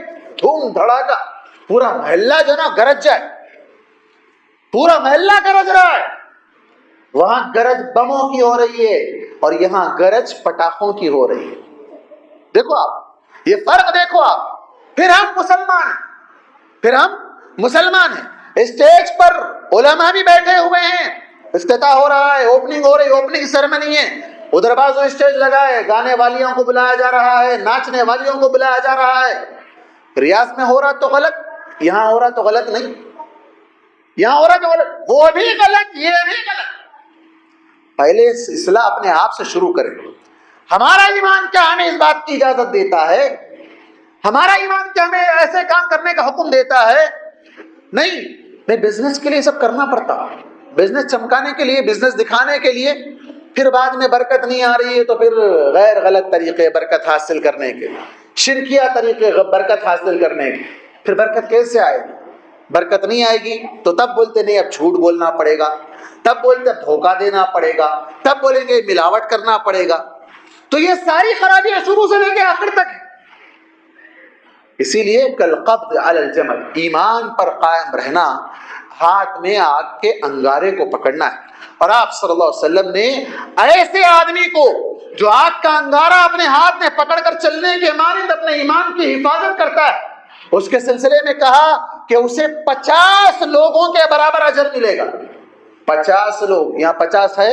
دھوم دھڑاکا، پورا محلہ جو نا گرج جائے، پورا محلہ گرج رہا ہے. وہاں گرج بموں کی ہو رہی ہے اور یہاں گرج پٹاخوں کی ہو رہی ہے. دیکھو آپ، یہ فرق دیکھو آپ. پھر ہم مسلمان ہیں، اسٹیج پر علماء بھی بیٹھے ہوئے ہیں، افتتاح ہو رہا ہے، اوپننگ ہو رہی ہے، اوپننگ سیریمنی ہے، ادھر بازو اسٹیج لگا ہے، گانے والیوں کو بلایا جا رہا ہے، ناچنے والیوں کو بلایا جا رہا ہے. ریاض میں ہو رہا تو غلط، یہاں ہو رہا تو غلط نہیں، یہاں ہو رہا تو غلط، وہ بھی غلط، یہ بھی غلط. پہلے اصلاح اپنے آپ سے شروع کریں. ہمارا ایمان کیا ہمیں اس بات کی اجازت دیتا ہے؟ ہمارا ایمان کیا ہمیں ایسے کام کرنے کا حکم دیتا ہے؟ نہیں. میں بزنس کے لیے سب کرنا پڑتا، بزنس چمکانے کے لیے، بزنس دکھانے کے لیے، پھر بعد میں برکت نہیں آ رہی ہے تو پھر غیر غلط طریقے برکت حاصل کرنے کے، شرکیہ طریقے برکت حاصل کرنے کے. پھر برکت کیسے آئے گی؟ برکت نہیں آئے گی تو تب بولتے نہیں اب جھوٹ بولنا پڑے گا، تب بولتے دھوکہ دینا پڑے گا، تب بولیں گے ملاوٹ کرنا پڑے گا. تو یہ ساری خرابیاں شروع سے لے کے آخر تک. اسی لیے کالقبض علی الجمر، ایمان پر قائم رہنا، ہاتھ میں آگ کے انگارے کو پکڑنا ہے. اور آپ صلی اللہ علیہ وسلم نے ایسے آدمی کو جو آگ کا انگارہ اپنے ہاتھ میں پکڑ کر چلنے کے مانند اپنے ایمان کی حفاظت کرتا ہے، اس کے سلسلے میں کہا کہ اسے 50 لوگوں کے برابر اجر ملے گا. 50 لوگ، یہاں 50 ہے،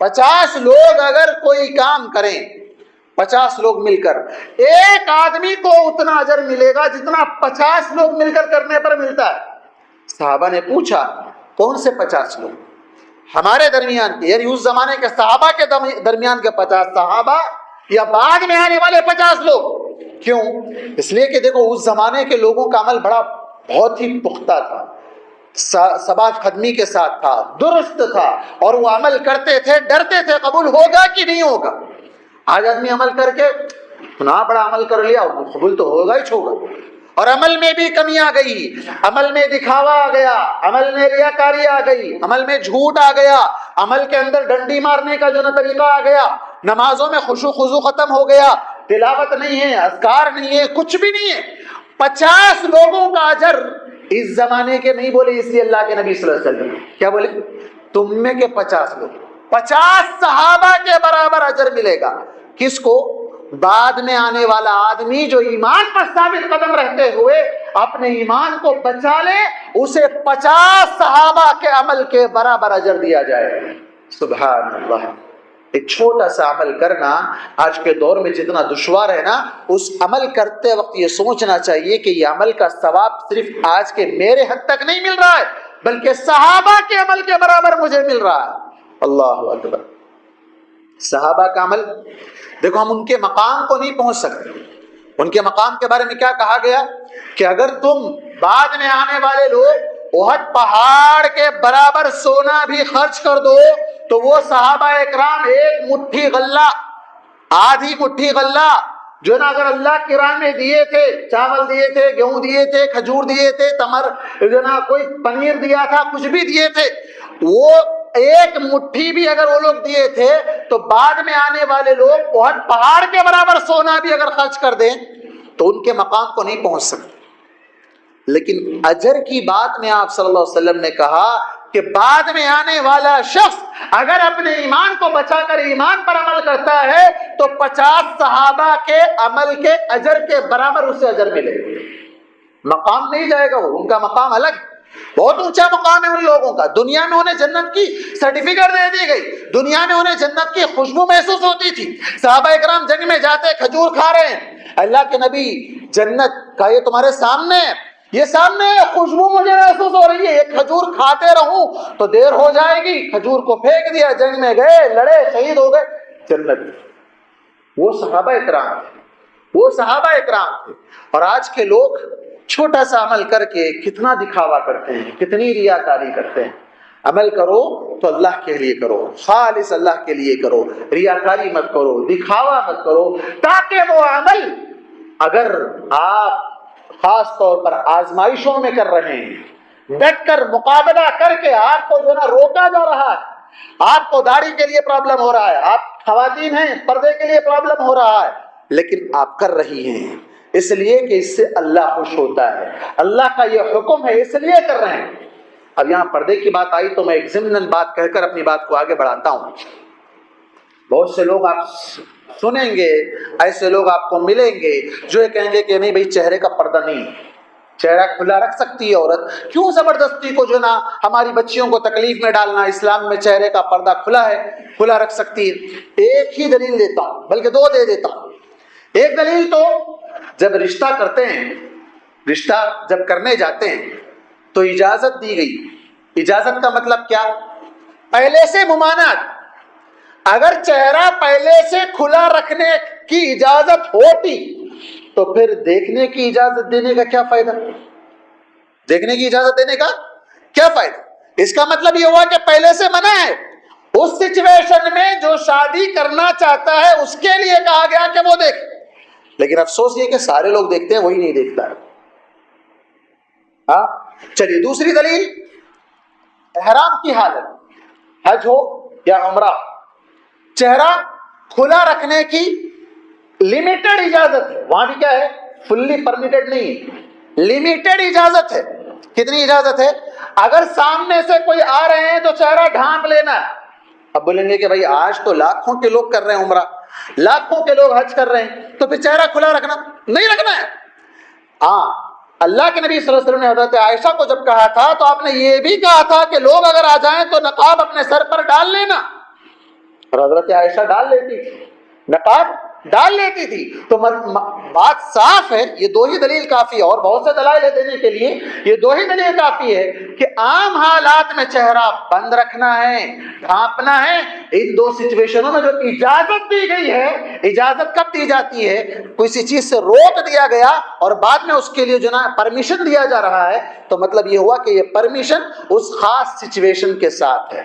50 لوگ اگر کوئی کام کریں، 50 لوگ مل کر، ایک آدمی کو اتنا اجر ملے گا جتنا 50 لوگ مل کر کرنے پر ملتا ہے. صحابہ نے پوچھا کون سے 50 لوگ؟ ہمارے درمیان کے، یعنی اس زمانے کے صحابہ کے درمیان کے 50 صحابہ، یا بعد میں آنے والے 50 لوگ؟ کیوں؟ اس لیے کہ دیکھو اس زمانے کے لوگوں کا عمل بہت ہی پختہ تھا، ثبات قدمی کے ساتھ تھا، درست تھا، اور وہ عمل کرتے تھے، ڈرتے تھے قبول ہوگا کہ نہیں ہوگا۔ آج آدمی عمل کر کے اتنا بڑا عمل کر لیا، قبول تو ہوگا ہی ہوگا، اور عمل میں بھی کمی آ گئی، عمل میں دکھاوا آ گیا، عمل میں ریاکاری آ گئی، عمل میں جھوٹ آ گیا، عمل کے اندر ڈنڈی مارنے کا جو طریقہ آ گیا، نمازوں میں خشوع خضوع ختم ہو گیا، تلاوت نہیں ہے، اذکار نہیں ہے، کچھ بھی نہیں ہے۔ 50 لوگوں کا اجر اس زمانے کے نہیں بولے، اس لیے اللہ کے نبی صلی اللہ علیہ وسلم کیا بولے؟ تم میں کے 50 لوگ، 50 صحابہ کے برابر اجر ملے گا۔ کس کو؟ بعد میں آنے والا آدمی جو ایمان پر ثابت قدم رہتے ہوئے اپنے ایمان کو بچا لے، اسے 50 صحابہ کے عمل کے برابر اجر دیا جائے۔ سبحان اللہ۔ ایک چھوٹا سا عمل کرنا آج کے دور میں جتنا دشوار ہے نا، اس عمل کرتے وقت یہ سوچنا چاہیے کہ یہ عمل کا ثواب صرف آج کے میرے حد تک نہیں مل رہا ہے، بلکہ صحابہ کے عمل کے برابر مجھے مل رہا ہے۔ اللہ اکبر۔ صحابہ کا عمل دیکھو، ہم ان کے مقام کو نہیں پہنچ سکتے۔ ان کے مقام کے بارے میں کیا کہا گیا کہ اگر تم بعد میں آنے والے لوگ احد پہاڑ کے برابر سونا بھی خرچ کر دو تو وہ صحابہ اکرام ایک مٹھی غلہ، آدھی مٹھی غلہ جو نا اگر اللہ کی راہ میں دیے تھے، چاول دیے تھے، گیہوں دیے تھے، کھجور دیے تھے، تمر جو نا کوئی پنیر دیا تھا، کچھ بھی دیے تھے، وہ ایک مٹھی بھی اگر وہ لوگ دیے تھے تو بعد میں آنے والے لوگ احد پہاڑ کے برابر سونا بھی اگر خرچ کر دیں تو ان کے مقام کو نہیں پہنچ سکتے۔ لیکن اجر کی بات میں آپ صلی اللہ علیہ وسلم نے کہا کہ بعد میں آنے والا شخص اگر اپنے ایمان کو بچا کر ایمان پر عمل کرتا ہے تو 50 صحابہ کے عمل کے اجر کے برابر اسے اجر ملے گا۔ مقام نہیں جائے گا، وہ ان کا مقام الگ، بہت اونچا مقام ہے ان لوگوں کا۔ دنیا میں انہیں جنت کی سرٹیفکیٹ دے دی گئی، دنیا میں انہیں جنت کی خوشبو محسوس ہوتی تھی۔ صحابہ اکرام جنگ میں جاتے کھجور کھا رہے ہیں، اللہ کے نبی جنت کا یہ تمہارے سامنے ہے، یہ سامنے خوشبو مجھے محسوس ہو رہی ہے، یہ کھجور کھاتے رہوں تو دیر ہو جائے گی۔ کھجور کو پھینک دیا، جنگ میں گئے، لڑے، شہید ہو گئے، جنت۔ وہ صحابہ اکرام تھے، وہ صحابہ اکرام تھے۔ اور آج کے لوگ چھوٹا سا عمل کر کے کتنا دکھاوا کرتے ہیں، کتنی ریاکاری کرتے ہیں۔ عمل کرو تو اللہ کے لیے کرو، خالص اللہ کے لیے کرو، ریاکاری مت کرو، دکھاوا مت کرو، تاکہ وہ عمل اگر آپ خاص طور پر آزمائشوں میں کر رہے ہیں، ڈٹ کر مقابلہ کر کے آپ کو جو نا روکا جا رہا ہے، آپ کو داڑھی کے لیے پرابلم ہو رہا ہے، آپ خواتین ہیں پردے کے لیے پرابلم ہو رہا ہے، لیکن آپ کر رہی ہیں اس لیے کہ اس سے اللہ خوش ہوتا ہے، اللہ کا یہ حکم ہے، اس لیے کر رہے ہیں۔ اب یہاں پردے کی بات آئی تو میں ایک ضمناً بات کہہ کر اپنی بات کو آگے بڑھاتا ہوں۔ بہت سے لوگ آپ سنیں گے، ایسے لوگ آپ کو ملیں گے جو یہ کہیں گے کہ نہیں بھائی چہرے کا پردہ نہیں، چہرہ کھلا رکھ سکتی ہے عورت، کیوں زبردستی کو جو نا ہماری بچیوں کو تکلیف میں ڈالنا، اسلام میں چہرے کا پردہ کھلا ہے، کھلا رکھ سکتی ہے۔ ایک ہی دلیل دیتا ہوں، بلکہ دو دے دیتا ہوں۔ ایک دلیل تو جب رشتہ کرتے ہیں، رشتہ جب کرنے جاتے ہیں تو اجازت دی گئی۔ اجازت کا مطلب کیا؟ پہلے سے ممانعت۔ اگر چہرہ پہلے سے کھلا رکھنے کی اجازت ہوتی تو پھر دیکھنے کی اجازت دینے کا کیا فائدہ؟ دیکھنے کی اجازت دینے کا کیا فائدہ؟ اس کا مطلب یہ ہوا کہ پہلے سے منع ہے۔ اس سچویشن میں جو شادی کرنا چاہتا ہے اس کے لیے کہا گیا کہ وہ دیکھ، لیکن افسوس یہ کہ سارے لوگ دیکھتے ہیں، وہی نہیں دیکھتا ہے۔ ہاں چلیے دوسری دلیل، احرام کی حالت، حج ہو یا عمرہ، چہرہ کھلا رکھنے کی لمیٹڈ اجازت ہے۔ وہاں بھی کیا ہے؟ فلی پرمیٹڈ نہیں، لمیٹڈ اجازت ہے۔ کتنی اجازت ہے؟ اگر سامنے سے کوئی آ رہے ہیں تو چہرہ ڈھانپ لینا ہے۔ اب بولیں گے کہ بھائی آج تو لاکھوں کے لوگ کر رہے ہیں عمرہ، لاکھوں کے لوگ حج کر رہے ہیں، تو پھر چہرہ کھلا رکھنا نہیں رکھنا ہے۔ ہاں اللہ کے نبی صلی اللہ علیہ وسلم نے حضرت عائشہ کو جب کہا تھا تو آپ نے یہ بھی کہا تھا کہ لوگ اگر آ جائیں تو نقاب اپنے سر پر ڈال لینا، اور حضرت عائشہ ڈال لیتی تھی نقاب، ڈال لیتی تھی. تو بات صاف ہے, یہ دو ہی دلیل کافی ہے, اور بہت سے دلائل دینے کے لیے یہ دو ہی دلیل کافی ہے کہ عام حالات میں چہرہ بند رکھنا ہے, ڈھانپنا ہے. ان دو سچویشنوں میں جو اجازت دی گئی ہے, اجازت کب دی جاتی ہے؟ کسی چیز سے روک دیا گیا اور بعد میں اس کے لیے جو نا پرمیشن دیا جا رہا ہے, تو مطلب یہ ہوا کہ یہ پرمیشن اس خاص سچویشن کے ساتھ ہے.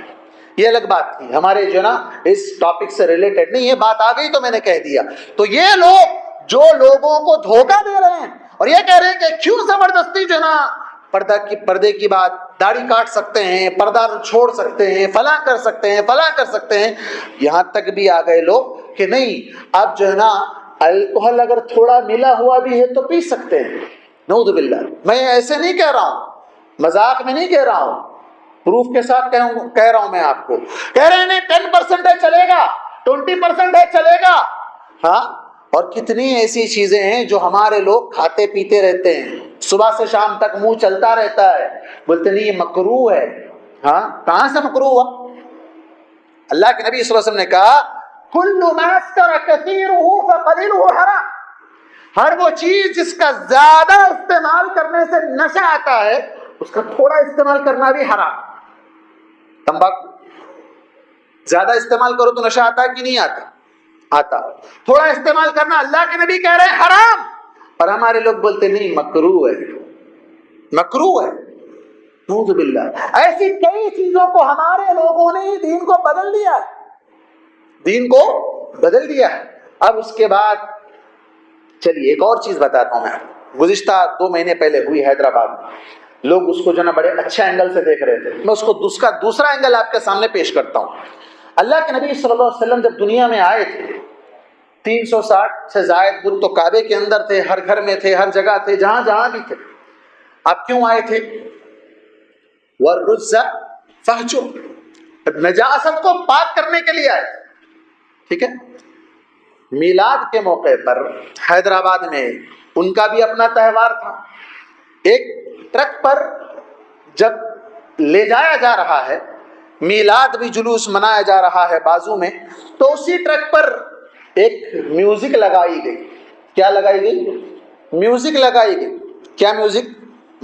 یہ الگ بات تھی, ہمارے جو نا اس ٹاپک سے ریلیٹڈ نہیں, یہ بات آ گئی تو میں نے کہہ دیا. تو یہ لوگ جو لوگوں کو دھوکہ دے رہے ہیں اور یہ کہہ رہے ہیں کہ کیوں زبردستی جو نا پردے کی بات, داڑھی کاٹ سکتے ہیں, پردہ چھوڑ سکتے ہیں, فلاں کر سکتے ہیں, فلاں کر سکتے ہیں, یہاں تک بھی آ گئے لوگ کہ نہیں, اب جو ہے نا الکوہل اگر تھوڑا ملا ہوا بھی ہے تو پی سکتے ہیں. نعوذ باللہ. میں ایسے نہیں کہہ رہا ہوں, مذاق میں نہیں کہہ رہا ہوں, پروف کے ساتھ کہہ رہا ہوں میں آپ کو. کہہ رہے ہیں نہیں 10% چلے گا, 20% چلے گا. ہاں, اور کتنی ایسی چیزیں ہیں جو ہمارے لوگ کھاتے پیتے رہتے ہیں, صبح سے شام تک منہ چلتا رہتا ہے, بولتے نہیں یہ مکروہ ہے. ہاں, کہاں سے مکروہ ہوا؟ اللہ کے نبی صلی اللہ علیہ وسلم نے کہا کل ما اسکر کثیرہ فقلیلہ حرام. ہر وہ چیز جس کا زیادہ استعمال کرنے سے نشہ آتا ہے, اس کا تھوڑا استعمال کرنا بھی حرام. تمباکو زیادہ استعمال کرو تو نشہ آتا ہے کہ نہیں آتا؟ آتا. تھوڑا استعمال کرنا اللہ کے نبی کہہ رہے ہیں حرام, اور ہمارے لوگ بولتے نہیں مکروہ ہے, مکروہ ہے. نعوذ باللہ. ایسی کئی چیزوں کو ہمارے لوگوں نے دین کو بدل دیا ہے, دین کو بدل دیا ہے. اب اس کے بعد چلیے ایک اور چیز بتاتا ہوں میں. گزشتہ 2 مہینے پہلے ہوئی حیدرآباد میں, لوگ اس کو جو نا بڑے اچھے اینگل سے دیکھ رہے تھے. میں اس کو دوسرا اینگل آپ کے سامنے پیش کرتا ہوں. اللہ کے نبی صلی اللہ علیہ وسلم جب دنیا میں آئے تھے, 360 سے زائد بت تو کعبے کے اندر تھے, ہر گھر میں تھے, ہر جگہ تھے, جہاں جہاں بھی تھے. آپ کیوں آئے تھے؟ وَالرُّجْزَ فَاهْجُرْ, نجاست کو پاک کرنے کے لیے آئے تھے. ٹھیک ہے. میلاد کے موقع پر حیدرآباد میں ان کا بھی اپنا تہوار تھا. ایک ٹرک پر جب لے جایا جا رہا ہے, میلاد بھی جلوس منایا جا رہا ہے بازو میں, تو اسی ٹرک پر ایک میوزک لگائی گئی. کیا لگائی گئی؟ میوزک لگائی گئی. کیا میوزک؟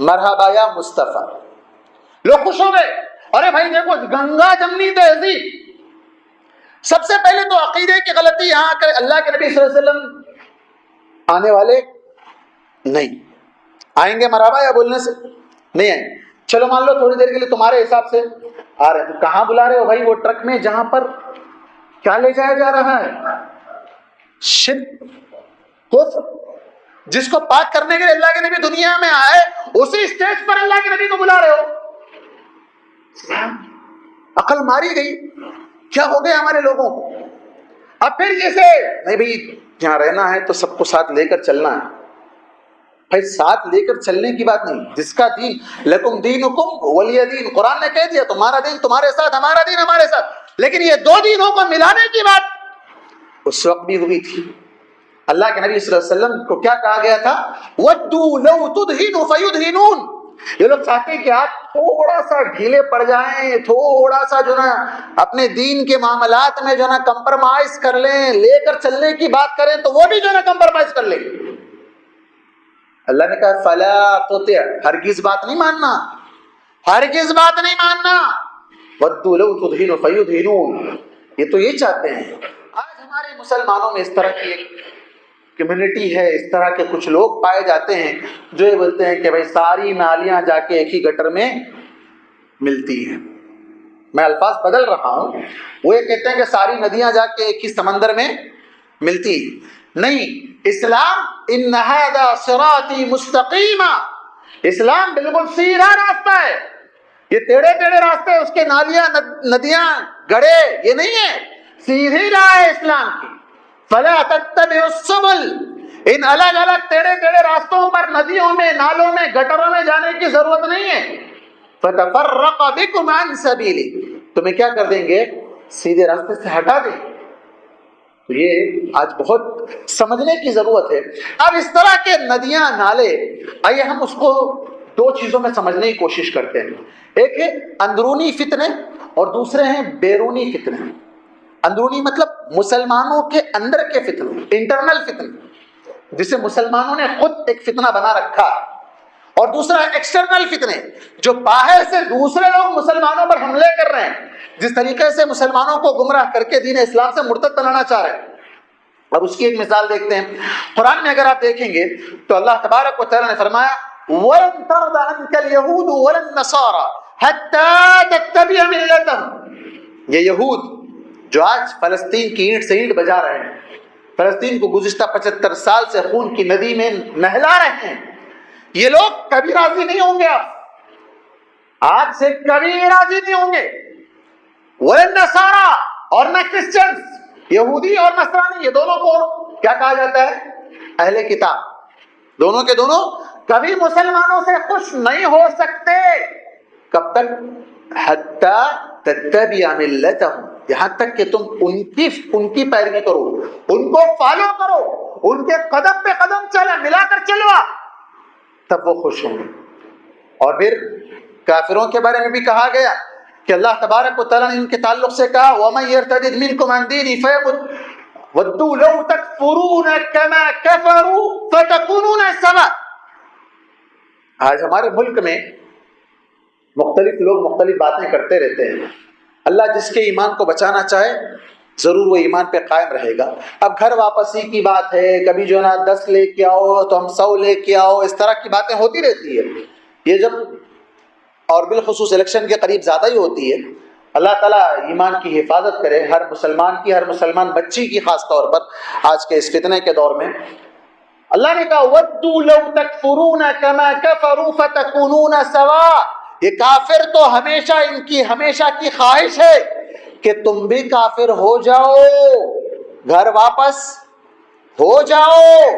مرحبا یا مصطفیٰ. لوگ خوش ہو گئے, ارے بھائی دیکھو گنگا جمنی تہذیب. سب سے پہلے تو عقیدے کی غلطی یہاں کر, اللہ کے نبی صلی اللہ علیہ وسلم آنے والے نہیں. آئیں گے مرحبا یا بولنے سے؟ نہیں آئیں. چلو مان لو تھوڑی دیر کے لیے تمہارے حساب سے آ رہے ہیں, تو کہاں بلا رہے ہو بھائی؟ وہ ٹرک میں جہاں پر کیا لے جایا جا رہا ہے؟ شرک, کفر. جس کو پاک کرنے کے لیے اللہ کے نبی دنیا میں آئے, اسی اسٹیج پر اللہ کے نبی کو بلا رہے ہو. عقل ماری گئی. کیا ہو گیا ہمارے لوگوں کو؟ اب پھر جیسے نہیں بھائی یہاں رہنا ہے تو سب کو ساتھ لے کر چلنا ہے. بھائی ساتھ لے کر چلنے کی بات نہیں. جس کا دین لکم دینکم ولی دین, قرآن نے کہہ دیا تمہارا دین تمہارے ساتھ, ہمارا دین ہمارے ساتھ. لیکن یہ دو دینوں کو ملانے کی بات اس وقت بھی ہوئی تھی. اللہ کے نبی صلی اللہ علیہ وسلم کو کیا کہا گیا تھا؟ وَدُّوا لَوْ تُدْهِنُوا فَيُدْهِنُونَ. یہ لوگ چاہتے ہیں کہ آپ تھوڑا سا ڈھیلے پڑ جائیں, تھوڑا سا جو نا اپنے دین کے معاملات میں جو نا کمپرمائز کر لیں, لے کر چلنے کی بات کریں تو وہ بھی جو نا کمپرمائز کر لیں. اللہ نے کہا فلا تطع, ہرگز بات نہیں ماننا, ہرگز بات نہیں ماننا. وَدُّوا لَوْ تُدْهِنُوا فَيُدْهِنُونَ. یہ تو یہ چاہتے ہیں. آج ہمارے مسلمانوں میں اس طرح کی ایک کمیونٹی ہے, اس طرح کے کچھ لوگ پائے جاتے ہیں جو یہ بولتے ہیں کہ بھائی ساری نالیاں جا کے ایک ہی گٹر میں ملتی ہیں. میں الفاظ بدل رہا ہوں. وہ یہ کہتے ہیں کہ ساری ندیاں جا کے ایک ہی سمندر میں ملتی نہیں. اسلام ان ھذا صراطی مستقیما, اسلام بالکل سیدھا راستہ ہے. یہ ٹیڑھے ٹیڑھے راستے, اس کے نالیاں ندیاں گڑھے, یہ نہیں ہے. سیدھی راہ ہے اسلام کی. فلا تتبعوا السبل, ان الگ الگ ٹیڑھے ٹیڑھے راستوں پر ندیوں میں, نالوں میں, گٹروں میں جانے کی ضرورت نہیں ہے. فتفرق بكم عن سبيله, تمہیں کیا کر دیں گے؟ سیدھے راستے سے ہٹا دیں. تو یہ آج بہت سمجھنے کی ضرورت ہے. اب اس طرح کے ندیاں, نالے, آئیے ہم اس کو 2 چیزوں میں سمجھنے کی کوشش کرتے ہیں. ایک ہے اندرونی فتنے اور دوسرے ہیں بیرونی فتنے. اندرونی مطلب مسلمانوں کے اندر کے فتنے، انٹرنل فتنے، جسے مسلمانوں نے خود ایک فتنہ بنا رکھا، اور دوسرا ایکسٹرنل فتنے جو باہر سے دوسرے لوگ مسلمانوں پر حملے کر رہے ہیں، جس طریقے سے مسلمانوں کو گمراہ کر کے دین اسلام سے مرتد بنانا چاہ رہے ہیں۔ اب اس کی ایک مثال دیکھتے ہیں قرآن میں، اگر آپ دیکھیں گے تو اللہ تبارک و تعالیٰ نے فرمایا وَلَن تَرْضَ عَنْكَ الْيَهُودُ وَلَا النَّصَارَى حَتَّى تَتَّبِعَ مِلَّتَهُمْ۔ یہ یہود جو آج فلسطین کی اینٹ سے اینٹ بجا رہے ہیں، فلسطین کو گزشتہ 75 سال سے خون کی ندی میں نہلا رہے ہیں، یہ لوگ کبھی راضی نہیں ہوں گے، آپ سے کبھی راضی نہیں ہوں گے۔ وَلَا النَّصَارَى، اور نہ کرسچنز، یہودی اور نصرانی، یہ دونوں کو کیا کہا جاتا ہے؟ اہل کتاب۔ دونوں کے دونوں کبھی مسلمانوں سے خوش نہیں ہو سکتے۔ کب تک؟ حتی تتبع ملتہم، یہاں تک کہ تم ان کی پیروی کرو، ان کو فالو کرو، ان کے قدم پہ قدم چلا ملا کر چلوا، تب وہ خوش ہوں گے۔ اور پھر کافروں کے بارے میں بھی کہا گیا کہ اللہ تبارک و تعالیٰ نے ان کے تعلق سے کہا وَمَن يَرْتَدِدْ مِنْكُمْ عَنْ دِينِهِ فَيَمُتْ وَدُّوا لَوْ تَكْفُرُونَ كَمَا كَفَرُوا فَتَكُونُونَ سَوَاءً۔ آج ہمارے ملک میں مختلف لوگ مختلف باتیں کرتے رہتے ہیں، اللہ جس کے ایمان کو بچانا چاہے ضرور وہ ایمان پہ قائم رہے گا۔ اب گھر واپسی کی بات ہے، کبھی جو نا 10 لے کے آؤ تو ہم 100 لے کے آؤ، اس طرح کی باتیں ہوتی رہتی ہے، یہ جب اور بالخصوص الیکشن کے قریب زیادہ ہی ہوتی ہے۔ اللہ تعالیٰ ایمان کی حفاظت کرے، ہر مسلمان کی، ہر مسلمان بچی کی، خاص طور پر آج کے اس فتنے کے دور میں۔ اللہ نے کہا وَدُّوا لَوْ تَكْفُرُونَ كَمَا كَفَرُوا فَتَكُونُونَ سَوَاءً۔ یہ کافر تو ہمیشہ ان کی ہمیشہ کی خواہش ہے کہ تم بھی کافر ہو جاؤ، گھر واپس ہو جاؤ،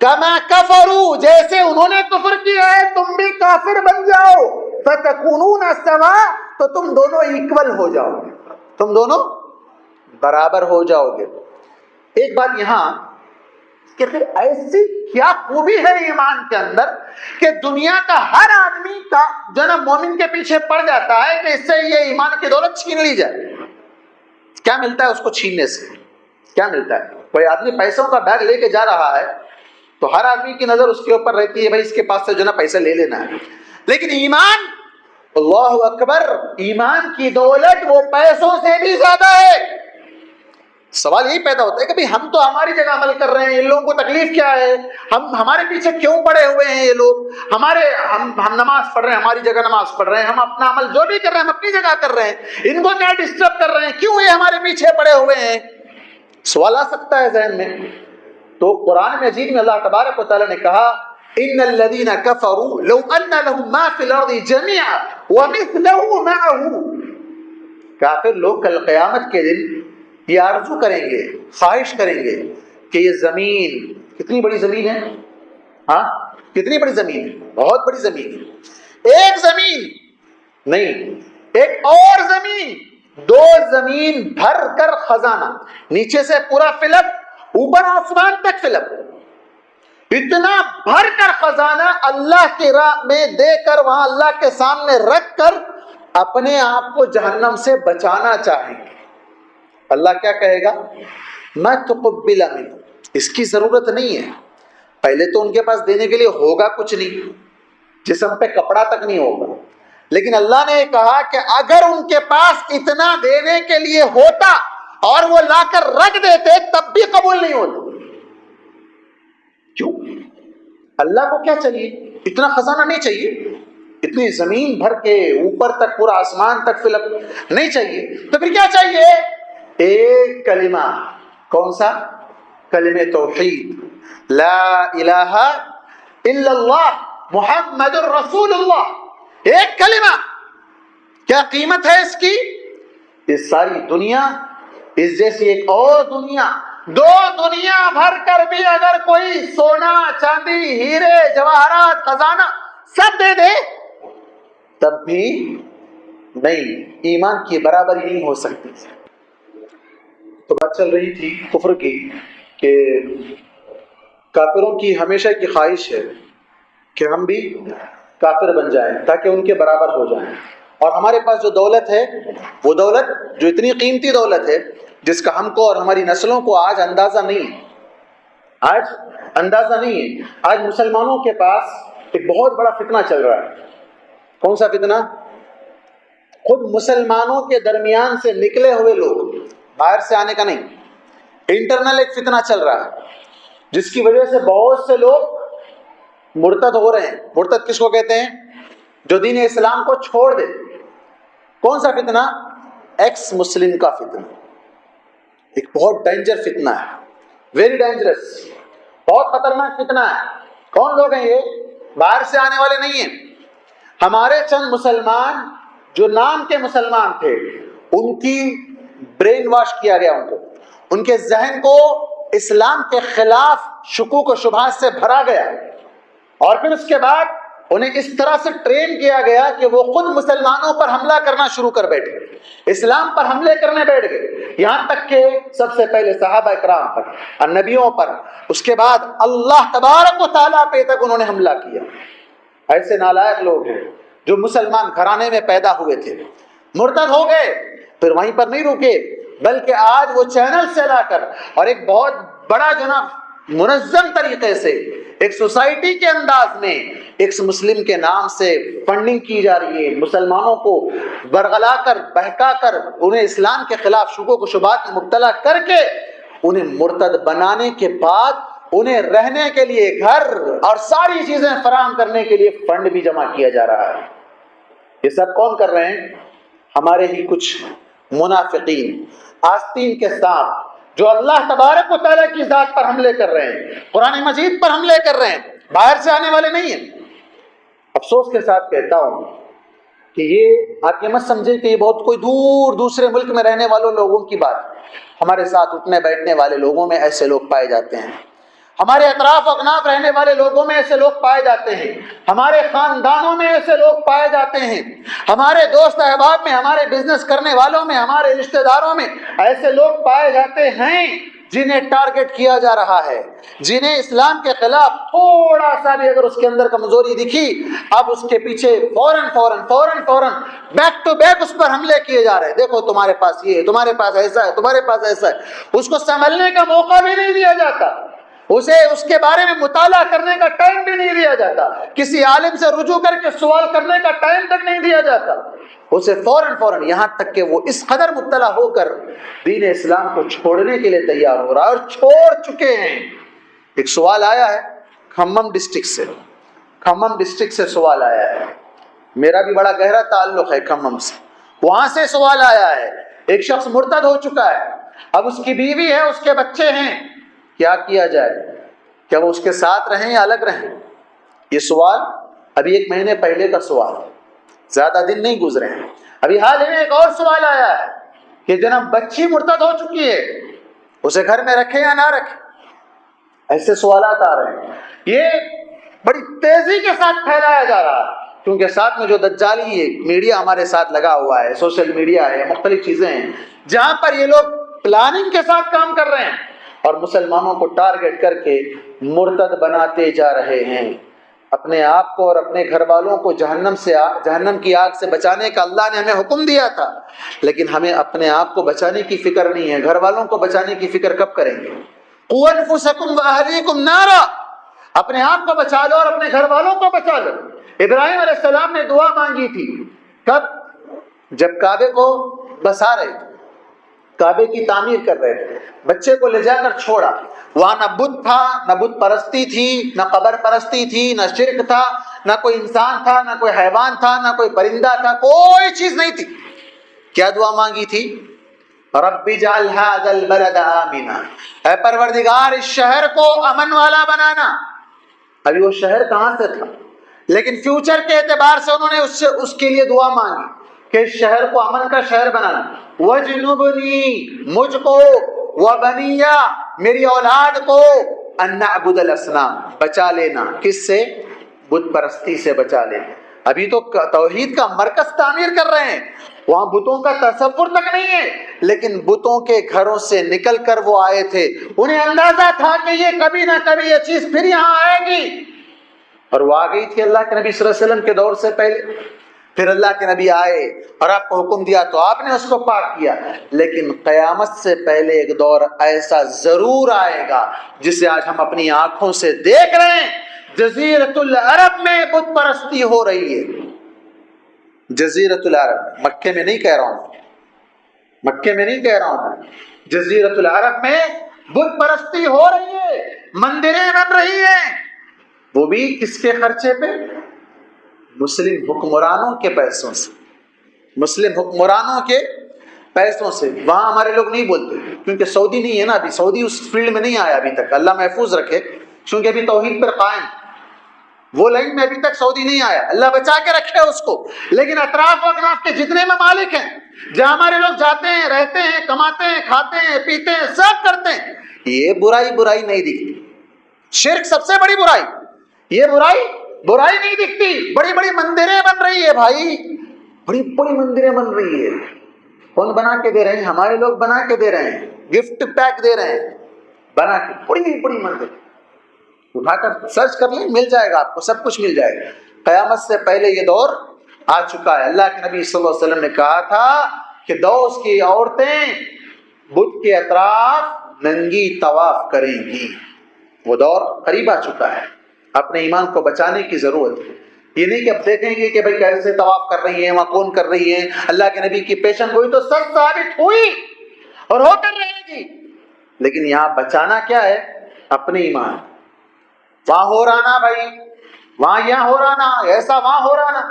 کما کفروا، جیسے انہوں نے کفر کیا ہے تم بھی کافر بن جاؤ، فتکونون سواء، تو تم دونوں ایکول ہو جاؤ گے، تم دونوں برابر ہو جاؤ گے۔ ایک بات یہاں کہ پھر ایسی کیا خوبی ہے ایمان کے اندر کہ دنیا کا ہر آدمی کا جو نا مومن کے پیچھے پڑ جاتا ہے کہ اس سے یہ ایمان کی دولت چھین لی جائے۔ کیا ملتا ہے اس کو چھیننے سے؟ کیا ملتا ہے؟ کوئی آدمی پیسوں کا بیگ لے کے جا رہا ہے تو ہر آدمی کی نظر اس کے اوپر رہتی ہے، بھائی اس کے پاس سے جو نا پیسہ لے لینا ہے، لیکن ایمان، اللہ اکبر، ایمان کی دولت وہ پیسوں سے بھی زیادہ ہے۔ سوال یہی پیدا ہوتا ہے کہ ہم تو ہماری جگہ عمل کر رہے ہیں، ان لوگوں کو تکلیف کیا ہے، ہمارے پیچھے کیوں پڑے ہوئے ہیں یہ لوگ، ہم نماز پڑھ رہے ہیں، ہماری جگہ نماز پڑھ رہے ہیں، ہم اپنا عمل جو بھی کر رہے ہیں ہم اپنی جگہ کر رہے ہیں، ان کو کیا ڈسٹرب کر رہے ہیں، کیوں یہ ہمارے پیچھے پڑے ہوئے ہیں؟ سوال آ سکتا ہے ذہن میں۔ تو قرآن مجید میں اللہ تبارک و تعالیٰ نے کہا ان الذين كفروا لو ان لهم ما في الارض جميعا ومثله معه۔ کافر لوگ کل قیامت کے دن یہ آرزو کریں گے، خواہش کریں گے کہ یہ زمین، کتنی بڑی زمین ہے، ہاں کتنی بڑی زمین ہے، بہت بڑی زمین ہے، ایک زمین نہیں، ایک اور زمین، 2 زمین بھر کر خزانہ، نیچے سے پورا فلپ، اوپر آسمان تک فلپ، اتنا بھر کر خزانہ اللہ کی راہ میں دے کر وہاں اللہ کے سامنے رکھ کر اپنے آپ کو جہنم سے بچانا چاہیں گے۔ اللہ کیا کہے گا؟ میں تقبل منہ، اس کی ضرورت نہیں ہے، پہلے تو ان کے پاس دینے کے لیے ہوگا کچھ نہیں، جسم پہ کپڑا تک نہیں ہوگا، لیکن اللہ نے کہا کہ اگر ان کے پاس اتنا دینے کے لیے ہوتا اور وہ لا کر رکھ دیتے تب بھی قبول نہیں ہوتا۔ کیوں؟ اللہ کو کیا چاہیے؟ اتنا خزانہ نہیں چاہیے، اتنی زمین بھر کے اوپر تک پورا آسمان تک فلپ نہیں چاہیے، تو پھر کیا چاہیے؟ ایک کلمہ، کون سا؟ کلمہ توحید، لا الہ الا اللہ محمد الرسول اللہ، ایک کلمہ۔ کیا قیمت ہے اس کی؟ اس ساری دنیا، اس جیسی ایک اور دنیا، 2 دنیا بھر کر بھی اگر کوئی سونا چاندی ہیرے جواہرات خزانہ سب دے دے تب بھی نہیں، ایمان کی برابری نہیں ہو سکتی۔ تو بات چل رہی تھی کفر کی کہ کافروں کی ہمیشہ کی خواہش ہے کہ ہم بھی کافر بن جائیں تاکہ ان کے برابر ہو جائیں، اور ہمارے پاس جو دولت ہے وہ دولت جو اتنی قیمتی دولت ہے جس کا ہم کو اور ہماری نسلوں کو آج اندازہ نہیں ہے. آج مسلمانوں کے پاس ایک بہت بڑا فتنہ چل رہا ہے. کون سا فتنہ؟ خود مسلمانوں کے درمیان سے نکلے ہوئے لوگ، باہر سے آنے کا نہیں، انٹرنل ایک فتنہ چل رہا ہے جس کی وجہ سے بہت سے لوگ مرتد ہو رہے ہیں. مرتد کس کو کہتے ہیں؟ جو دین اسلام کو چھوڑ دے. کون سا فتنہ؟ ایکس مسلم کا فتنہ. ایک بہت ڈینجر فتنہ ہے، ویری ڈینجرس، بہت خطرناک فتنہ ہے. کون لوگ ہیں یہ؟ باہر سے آنے والے نہیں ہیں. ہمارے چند مسلمان جو نام کے مسلمان تھے، ان کی برین واش کیا گیا، ان کے ذہن کو اسلام کے خلاف شکوک و شبہات سے بھرا گیا، اور پھر اس کے بعد انہیں اس طرح سے ٹرین کیا گیا کہ وہ خود مسلمانوں پر حملہ کرنا شروع کر بیٹھے، اسلام پر حملے کرنے بیٹھ گئے. یہاں تک کہ سب سے پہلے صحابہ اکرام پر اور نبیوں پر، اس کے بعد اللہ تبارک و تعالیٰ پہ تک انہوں نے حملہ کیا. ایسے نالائق لوگ ہیں جو مسلمان گھرانے میں پیدا ہوئے تھے، مرتد ہو گئے، پھر وہیں پر نہیں رکے، بلکہ آج وہ چینل سے لا کر اور ایک بہت بڑا جناب منظم طریقے سے ایک سوسائٹی کے انداز میں ایک مسلم کے نام سے فنڈنگ کی جا رہی ہے. مسلمانوں کو برگلا کر، بہکا کر، انہیں اسلام کے خلاف شکوک و شبہات میں مبتلا کر کے انہیں مرتد بنانے کے بعد انہیں رہنے کے لیے گھر اور ساری چیزیں فراہم کرنے کے لیے فنڈ بھی جمع کیا جا رہا ہے. یہ سب کون کر رہے ہیں؟ ہمارے ہی کچھ منافقین، آستین کے ساتھ، جو اللہ تبارک و تعالیٰ کی ذات پر حملے کر رہے ہیں، قرآن مجید پر حملے کر رہے ہیں، باہر سے آنے والے نہیں ہیں. افسوس کے ساتھ کہتا ہوں کہ یہ آپ یہ مت سمجھے کہ یہ بہت کوئی دور دوسرے ملک میں رہنے والوں لوگوں کی بات. ہمارے ساتھ اٹھنے بیٹھنے والے لوگوں میں ایسے لوگ پائے جاتے ہیں، ہمارے اطراف اکناف رہنے والے لوگوں میں ایسے لوگ پائے جاتے ہیں، ہمارے خاندانوں میں ایسے لوگ پائے جاتے ہیں، ہمارے دوست احباب میں، ہمارے بزنس کرنے والوں میں، ہمارے رشتہ داروں میں ایسے لوگ پائے جاتے ہیں جنہیں ٹارگٹ کیا جا رہا ہے، جنہیں اسلام کے خلاف تھوڑا سا بھی اگر اس کے اندر کمزوری دکھی، اب اس کے پیچھے فوراً بیک ٹو بیک اس پر حملے کیے جا رہے ہیں. دیکھو تمہارے پاس یہ ہے، تمہارے پاس ایسا ہے، تمہارے پاس ایسا ہے. اس کو سنبھلنے کا موقع بھی نہیں دیا جاتا، اسے اس کے بارے میں مطالعہ کرنے کا ٹائم بھی نہیں دیا جاتا، کسی عالم سے رجوع کر کے سوال کرنے کا ٹائم تک نہیں دیا جاتا. اسے فوراً یہاں تک کہ وہ اس قدر مبتلا ہو کر دین اسلام کو چھوڑنے کے لیے تیار ہو رہا ہے، اور چھوڑ چکے ہیں. ایک سوال آیا ہے کھمم ڈسٹرکٹ سے سوال آیا ہے. میرا بھی بڑا گہرا تعلق ہے کھمم سے. وہاں سے سوال آیا ہے، ایک شخص مرتد ہو چکا ہے، اب اس کی بیوی ہے، اس کے بچے ہیں، کیا کیا جائے؟ کیا وہ اس کے ساتھ رہیں یا الگ رہیں؟ یہ سوال ابھی 1 مہینے پہلے کا سوال ہے، زیادہ دن نہیں گزرے ہیں. ابھی حال ہی میں ایک اور سوال آیا ہے کہ جناب بچی مرتد ہو چکی ہے، اسے گھر میں رکھے یا نہ رکھے؟ ایسے سوالات آ رہے ہیں. یہ بڑی تیزی کے ساتھ پھیلایا جا رہا ہے، کیونکہ ساتھ میں جو دجالی میڈیا ہمارے ساتھ لگا ہوا ہے، سوشل میڈیا ہے، مختلف چیزیں ہیں جہاں پر یہ لوگ پلاننگ کے ساتھ کام کر رہے ہیں اور مسلمانوں کو ٹارگٹ کر کے مرتد بناتے جا رہے ہیں. اپنے آپ کو اور اپنے گھر والوں کو جہنم کی آگ سے بچانے کا اللہ نے ہمیں حکم دیا تھا، لیکن ہمیں اپنے آپ کو بچانے کی فکر نہیں ہے. گھر والوں کو بچانے کی فکر کب کریں گے؟ قُوْ أَنفُسَكُمْ وَأَهْلِيكُمْ نَارًا، اپنے آپ کو بچا لو اور اپنے گھر والوں کو بچا لو. ابراہیم علیہ السلام نے دعا مانگی تھی، کب؟ جب کعبے کو بسا رہے تھے، کعبے کی تعمیر کر رہے تھے، بچے کو لے جا کر چھوڑا. وہاں نہ بت تھا، نہ بت پرستی تھی، نہ قبر پرستی تھی، نہ شرک تھا، نہ کوئی انسان تھا، نہ کوئی حیوان تھا، نہ کوئی پرندہ تھا، کوئی چیز نہیں تھی. کیا دعا مانگی تھی؟ رب اجعل هذا البلد آمنا، اے پروردگار اس شہر کو امن والا بنانا. ابھی وہ شہر کہاں سے تھا، لیکن فیوچر کے اعتبار سے انہوں نے اس کے لیے دعا مانگی کہ اس شہر کو امن کا شہر بنانا. وَجْنُبْنِي، مجھ کو، وَبَنِيَّ، میری اولاد کو، أَن نَعْبُدَ الْأَصْنَامَ، بچا لینا. کس سے؟ بت پرستی سے بچا لینا. ابھی تو توحید کا مرکز تعمیر کر رہے ہیں، وہاں بتوں کا تصور تک نہیں ہے، لیکن بتوں کے گھروں سے نکل کر وہ آئے تھے. انہیں اندازہ تھا کہ یہ کبھی نہ کبھی یہ چیز پھر یہاں آئے گی، اور وہ آ گئی تھی اللہ کے نبی صلی اللہ علیہ وسلم کے دور سے پہلے. پھر اللہ کے نبی آئے اور آپ کو حکم دیا تو آپ نے اس کو پاک کیا، لیکن قیامت سے پہلے ایک دور ایسا ضرور آئے گا جسے آج ہم اپنی آنکھوں سے دیکھ رہے ہیں۔ جزیرۃ العرب میں بت پرستی ہو رہی ہے، جزیرۃ العرب، مکے میں نہیں کہہ رہا ہوں، مکے میں نہیں کہہ رہا ہوں، جزیرۃ العرب میں بت پرستی ہو رہی ہے، مندریں بن رہی ہیں، وہ بھی کس کے خرچے پہ؟ مسلم حکمرانوں کے پیسوں سے، مسلم حکمرانوں کے پیسوں سے۔ وہاں ہمارے لوگ نہیں بولتے کیونکہ سعودی نہیں ہے نا، ابھی سعودی اس فیلڈ میں نہیں آیا ابھی تک، اللہ محفوظ رکھے، کیونکہ ابھی توحید پر قائم، وہ لائن میں ابھی تک سعودی نہیں آیا، اللہ بچا کے رکھے اس کو۔ لیکن اطراف و اکناف کے جتنے ممالک ہیں جہاں ہمارے لوگ جاتے ہیں، رہتے ہیں، کماتے ہیں، کھاتے ہیں، پیتے ہیں، سب کرتے ہیں، یہ برائی نہیں دکھتی۔ شرک سب سے بڑی برائی، یہ برائی نہیں دکھتی۔ بڑی بڑی مندریں بن رہی ہے بھائی، بڑی بڑی مندریں بن رہی ہے، کون بنا کے دے رہے ہیں؟ ہمارے لوگ بنا کے دے رہے ہیں، گفٹ پیک دے رہے ہیں بنا کے، بڑی بڑی مندر، اٹھا کر سرچ کر لیں، مل جائے گا آپ کو، سب کچھ مل جائے گا۔ قیامت سے پہلے یہ دور آ چکا ہے۔ اللہ کے نبی صلی اللہ علیہ وسلم نے کہا تھا کہ دوس کی عورتیں بت کے اطراف ننگی طواف کریں گی، وہ دور قریب آ چکا ہے، اپنے ایمان کو بچانے کی ضرورت ہے۔ یہ نہیں کہ اب دیکھیں گے کہ بھائی کیسے طواف کر رہی ہیں، وہاں کون کر رہی ہے، اللہ کے نبی کی پیشن گوئی تو سچ ثابت ہوئی اور ہو کر رہے گی، لیکن یہاں بچانا کیا ہے؟ اپنے ایمان۔ وہاں ہو رہا نا بھائی، وہاں یہاں ہو رہا نا، ایسا وہاں ہو رہا نا،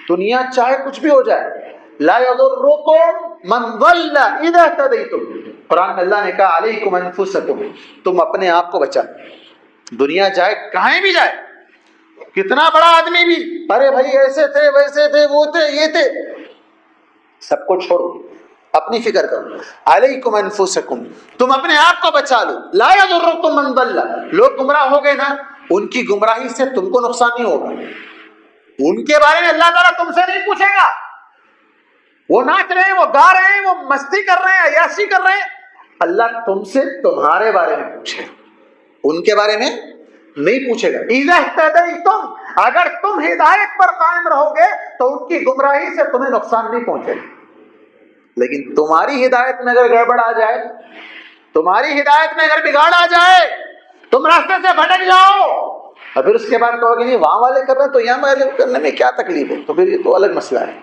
دنیا چاہے کچھ بھی ہو جائے، لا یضرکم من ضل اذا اہتدیتم، قرآن میں اللہ نے کہا علیکم انفسکم، تم اپنے آپ کو بچا، دنیا جائے کہیں بھی جائے، کتنا بڑا آدمی بھی، ارے بھائی ایسے تھے ویسے تھے وہ تھے یہ تھے، سب کو چھوڑو، اپنی فکر کرو، علیکم انفسکم، تم اپنے آپ کو بچا لو، لا یضرکم من ضل، لوگ گمراہ ہو گئے نا، ان کی گمراہی سے تم کو نقصان نہیں ہوگا، ان کے بارے میں اللہ تعالیٰ تم سے نہیں پوچھے گا، وہ ناچ رہے ہیں، وہ گا رہے ہیں، وہ مستی کر رہے ہیں، عیاشی کر رہے ہیں، اللہ تم سے تمہارے بارے میں پوچھے، ان کے بارے میں نہیں پوچھے گا۔ اذا اہتدیتم، اگر تم ہدایت پر قائم رہو گے تو ان کی گمراہی سے تمہیں نقصان نہیں پہنچے گا، لیکن تمہاری ہدایت میں اگر گڑبڑ آ جائے، تمہاری ہدایت میں اگر بگاڑ آ جائے، تم راستے سے بھٹک جاؤ، اور پھر اس کے بعد کہو گے نہیں وہاں والے کر رہے ہیں تو یہاں والے کرنے میں کیا تکلیف ہے، تو پھر یہ تو الگ مسئلہ ہے۔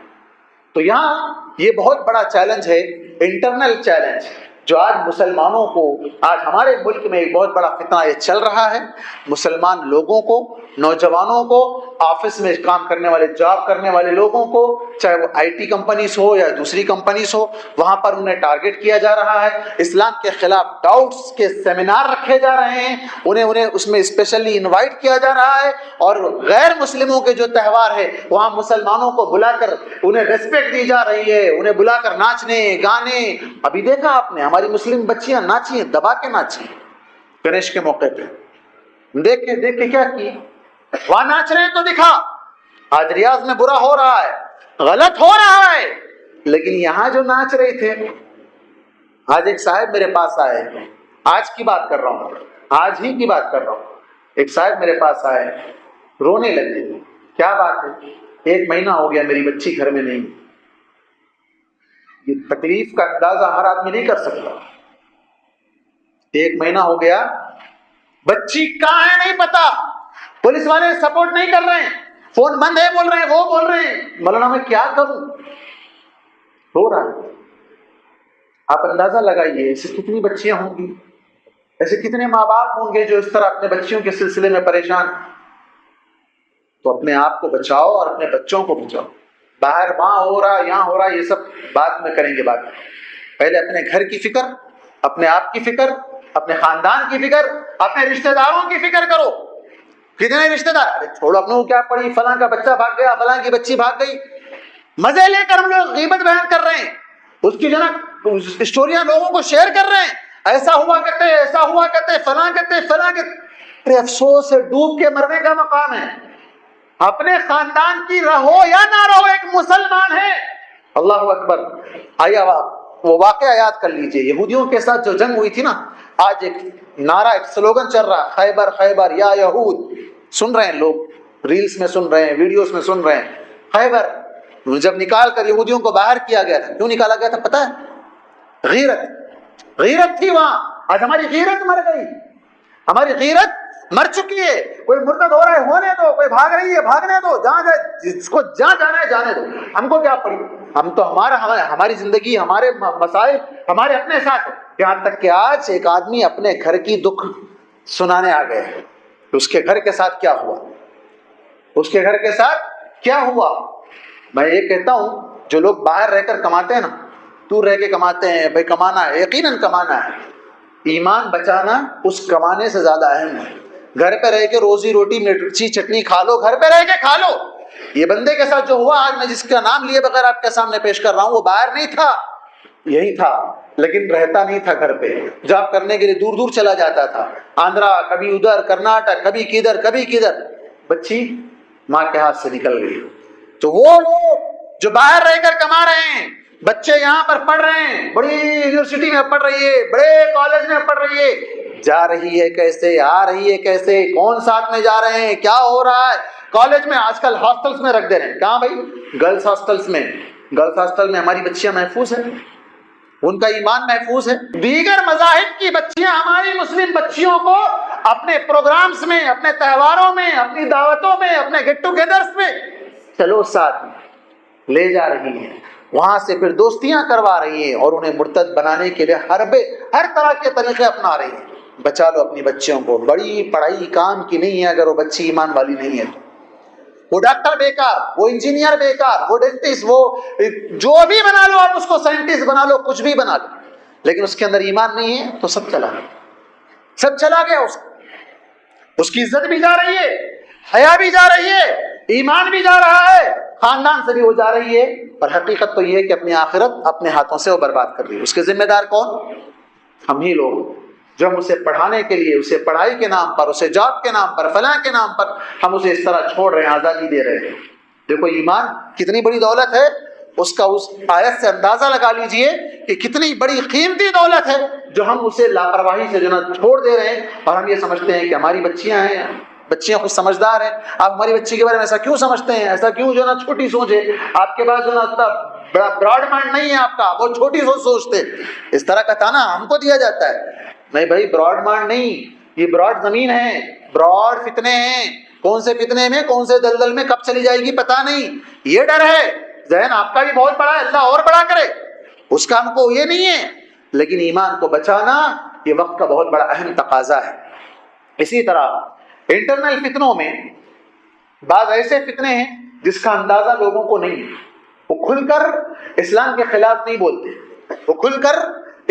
تو یہاں یہ بہت بڑا چیلنج ہے، انٹرنل چیلنج، جو آج مسلمانوں کو، آج ہمارے ملک میں ایک بہت بڑا فتنہ یہ چل رہا ہے، مسلمان لوگوں کو، نوجوانوں کو، آفس میں کام کرنے والے، جاب کرنے والے لوگوں کو، چاہے وہ آئی ٹی کمپنیز ہو یا دوسری کمپنیز ہو، وہاں پر انہیں ٹارگٹ کیا جا رہا ہے، اسلام کے خلاف ڈاؤٹس کے سیمینار رکھے جا رہے ہیں، انہیں اس میں اسپیشلی انوائٹ کیا جا رہا ہے، اور غیر مسلموں کے جو تہوار ہے وہاں مسلمانوں کو بلا کر انہیں ریسپیکٹ دی جا رہی ہے، انہیں بلا کر ناچنے گانے، ابھی دیکھا آپ نے ہماری مسلم بچیاں ناچی ہیں، دبا کے ناچی ہیں گنیش کے موقع پہ، دیکھ کے کیا کی، وہاں ناچ رہے ہیں تو دکھا، آج ریاض میں برا ہو رہا ہے، غلط ہو رہا ہے، لیکن یہاں جو ناچ رہے تھے، آج ایک صاحب میرے پاس آئے، آج کی بات کر رہا ہوں، آج ہی کی بات کر رہا ہوں، ایک صاحب میرے پاس آئے، رونے لگے، کیا بات ہے؟ 1 مہینہ ہو گیا میری بچی گھر میں نہیں۔ یہ تکلیف کا اندازہ ہر آدمی نہیں کر سکتا، 1 مہینہ ہو گیا، بچی کہاں ہے نہیں پتا، پولیس والے سپورٹ نہیں کر رہے ہیں، فون بند ہے بول رہے ہیں، وہ بول رہے ہیں، مولانا میں کیا کروں، رو رہا ہے۔ آپ اندازہ لگائیے ایسے کتنی بچیاں ہوں گی، ایسے کتنے ماں باپ ہوں گے جو اس طرح اپنے بچیوں کے سلسلے میں پریشان۔ تو اپنے آپ کو بچاؤ اور اپنے بچوں کو بچاؤ، باہر وہاں ہو رہا یہاں ہو رہا یہ سب بعد میں کریں گے، بات پہلے اپنے گھر کی فکر، اپنے آپ کی فکر، اپنے خاندان کی فکر، اپنے رشتہ داروں کی فکر کرو۔ کتنے رشتہ دار، ارے چھوڑو اپنوں کیا پڑی، فلاں کا بچہ بھاگ گیا، فلاں کی بچی بھاگ گئی، مزے لے کر ہم لوگ غیبت بیان کر رہے ہیں، اس کی جو نا اسٹوریاں لوگوں کو شیئر کر رہے ہیں، ایسا ہوا کرتے، ایسا ہوا کرتے، فلاں کرتے، فلاں کرتے۔ ارے افسوس ہے، ڈوب کے مرنے کا مقام ہے، اپنے خاندان کی رہو یا نہ رہو، ایک مسلمان ہے۔ اللہ اکبر۔ آیا وہ واقعہ یاد کر لیجئے، یہودیوں کے ساتھ جو جنگ ہوئی تھی نا، آج ایک نعرہ، ایک سلوگن چل رہا، خیبر خیبر یا یہود، سن رہے ہیں لوگ، ریلز میں سن رہے ہیں، ویڈیوز میں سن رہے ہیں، خیبر جب نکال کر یہودیوں کو باہر کیا گیا تھا، کیوں نکالا گیا تھا پتہ ہے؟ غیرت تھی وہاں. آج ہماری غیرت مر گئی، ہماری غیرت مر چکی ہے. کوئی مرتد ہو رہا ہے ہونے دو، کوئی بھاگ رہی ہے بھاگنے دو، جہاں جائے جس کو جہاں جانا ہے جانے دو. ہم کو کیا پڑی؟ ہم تو ہماری زندگی، ہمارے مسائل ہمارے اپنے ساتھ. یہاں تک کہ آج ایک آدمی اپنے گھر کی دکھ سنانے آ گئے ہیں کہ اس کے گھر کے ساتھ کیا ہوا، اس کے گھر کے ساتھ کیا ہوا. میں یہ کہتا ہوں جو لوگ باہر رہ کر کماتے ہیں نا، دور رہ کے کماتے ہیں، بھائی کمانا ہے، یقیناً کمانا ہے. ایمان بچانا اس کمانے سے زیادہ اہم ہے. گھر پہ رہ کے روزی روٹی مرچی چٹنی کھا لو، گھر پہ رہ کے کھا لو. یہ بندے کے ساتھ جو ہوا آج میں جس کا نام لیے بغیر آپ کے سامنے پیش کر رہا ہوں، وہ باہر نہیں تھا، یہی تھا، لیکن رہتا نہیں تھا گھر پہ. جاب کرنے کے لیے دور دور چلا جاتا تھا، آندھرا، کبھی ادھر کرناٹک، کبھی کدھر کبھی کدھر. بچی ماں کے ہاتھ سے نکل گئی. تو وہ لوگ جو باہر رہ کر کما رہے ہیں، بچے یہاں پر پڑھ رہے ہیں، بڑی یونیورسٹی میں پڑھ رہی ہے، بڑے کالج میں پڑھ رہی ہے، جا رہی ہے کیسے، آ رہی ہے کیسے، کون ساتھ میں جا رہے ہیں، کیا ہو رہا ہے. کالج میں آج کل ہاسٹلس میں رکھ دے رہے ہیں. کہاں بھائی؟ گرلز ہاسٹلس میں. گرلز ہاسٹل میں ہماری بچیاں محفوظ ہیں، ان کا ایمان محفوظ ہے. دیگر مذاہب کی بچیاں ہماری مسلم بچیوں کو اپنے پروگرامز میں، اپنے تہواروں میں، اپنی دعوتوں میں، اپنے گیٹ ٹوگیدرز میں چلو ساتھ میں لے جا رہی ہیں، وہاں سے پھر دوستیاں کروا رہی ہیں اور انہیں مرتد بنانے کے لیے ہر طرح کے طریقے اپنا رہی ہیں. بچا لو اپنی بچیوں کو. بڑی پڑھائی کام کی نہیں ہے اگر وہ بچی ایمان والی نہیں ہے تو. وہ ڈاکٹر بیکار، وہ انجینئر بیکار، وہ ڈینٹسٹ، وہ جو بھی بنا لو آپ اس کو، سائنٹسٹ بنا لو، کچھ بھی بنا لو، لیکن اس کے اندر ایمان نہیں ہے تو سب چلا گیا. اس کی عزت بھی جا رہی ہے، حیا بھی جا رہی ہے، ایمان بھی جا رہا ہے، خاندان سے بھی وہ جا رہی ہے. اور حقیقت تو یہ ہے کہ اپنی آخرت اپنے ہاتھوں سے وہ برباد کر رہی ہے. اس کے ذمہ دار کون؟ ہم ہی لوگ، جو ہم اسے پڑھانے کے لیے، اسے پڑھائی کے نام پر، اسے جاب کے نام پر، فلاں کے نام پر ہم اسے اس طرح چھوڑ رہے ہیں، آزادی دے رہے ہیں. دیکھو ایمان کتنی بڑی دولت ہے، اس کا اس آیت سے اندازہ لگا لیجئے کہ کتنی بڑی قیمتی دولت ہے جو ہم اسے لاپرواہی سے جو نا چھوڑ دے رہے ہیں. اور ہم یہ سمجھتے ہیں کہ ہماری بچیاں ہیں، بچیاں خود سمجھدار ہیں. آپ ہماری بچی کے بارے میں ایسا کیوں سمجھتے ہیں؟ ایسا کیوں جو نا چھوٹی سوچ ہے آپ کے پاس، جو نا اتنا بڑا براڈ مائنڈ نہیں ہے آپ کا، وہ چھوٹی سوچ سوچتے. اس طرح کا تانا ہم کو دیا جاتا ہے. نہیں بھائی، براڈ مائنڈ نہیں، یہ براڈ زمین ہے، براڈ فتنے ہیں. کون سے فتنے میں، کون سے دلدل میں کب چلی جائے گی پتہ نہیں. یہ ڈر ہے. ذہن آپ کا بھی بہت بڑا ہے، اللہ اور بڑا کرے، اس کا ہم کو یہ نہیں ہے. لیکن ایمان کو بچانا یہ وقت کا بہت بڑا اہم تقاضا ہے. اسی طرح انٹرنل فتنوں میں بعض ایسے فتنے ہیں جس کا اندازہ لوگوں کو نہیں ہے. وہ کھل کر اسلام کے خلاف نہیں بولتے، وہ کھل کر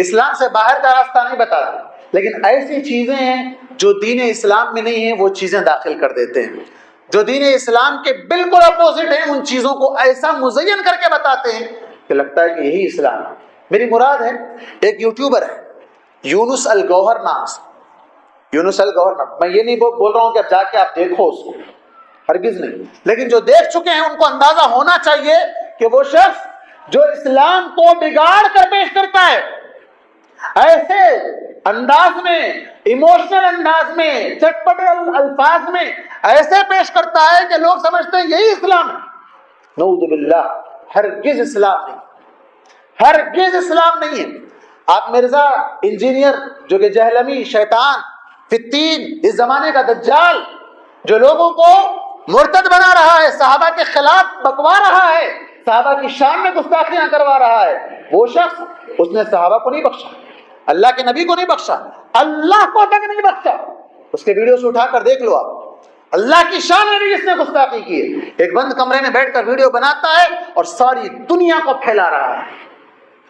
اسلام سے باہر کا راستہ نہیں بتاتے، لیکن ایسی چیزیں ہیں جو دین اسلام میں نہیں ہیں، وہ چیزیں داخل کر دیتے ہیں. جو دین اسلام کے بالکل اپوزٹ ہیں، ان چیزوں کو ایسا مزین کر کے بتاتے ہیں کہ لگتا ہے کہ یہی اسلام ہے. میری مراد ہے ایک یوٹیوبر ہے یونس الگوہر نام سے. یونس الگوہر نام، میں یہ نہیں بول رہا ہوں کہ اب جا کے آپ دیکھو اس کو، ہرگز نہیں، لیکن جو دیکھ چکے ہیں ان کو اندازہ ہونا چاہیے کہ وہ شخص جو اسلام کو بگاڑ کر پیش کرتا ہے، ایسے انداز میں، ایموشنل انداز میں، چٹپٹے الفاظ میں ایسے پیش کرتا ہے کہ لوگ سمجھتے ہیں یہی اسلام ہے. نعوذ باللہ، ہرگز اسلام نہیں، ہرگز اسلام نہیں ہے. آپ مرزا انجینئر جو کہ جہلمی، شیطان، فتین، اس زمانے کا دجال، جو لوگوں کو مرتد بنا رہا ہے، صحابہ کے خلاف بکوا رہا ہے، صحابہ کی شان میں گستاخیاں کروا رہا ہے، وہ شخص، اس نے صحابہ کو نہیں بخشا، اللہ کے نبی کو نہیں بخشا، اللہ کو تک نہیں بخشا. اس کے ویڈیوز اٹھا کر دیکھ لو آپ، اللہ کی شان میں بھی اس نے گستاخی کی ہے. ایک بند کمرے میں بیٹھ کر ویڈیو بناتا ہے اور ساری دنیا کو پھیلا رہا ہے.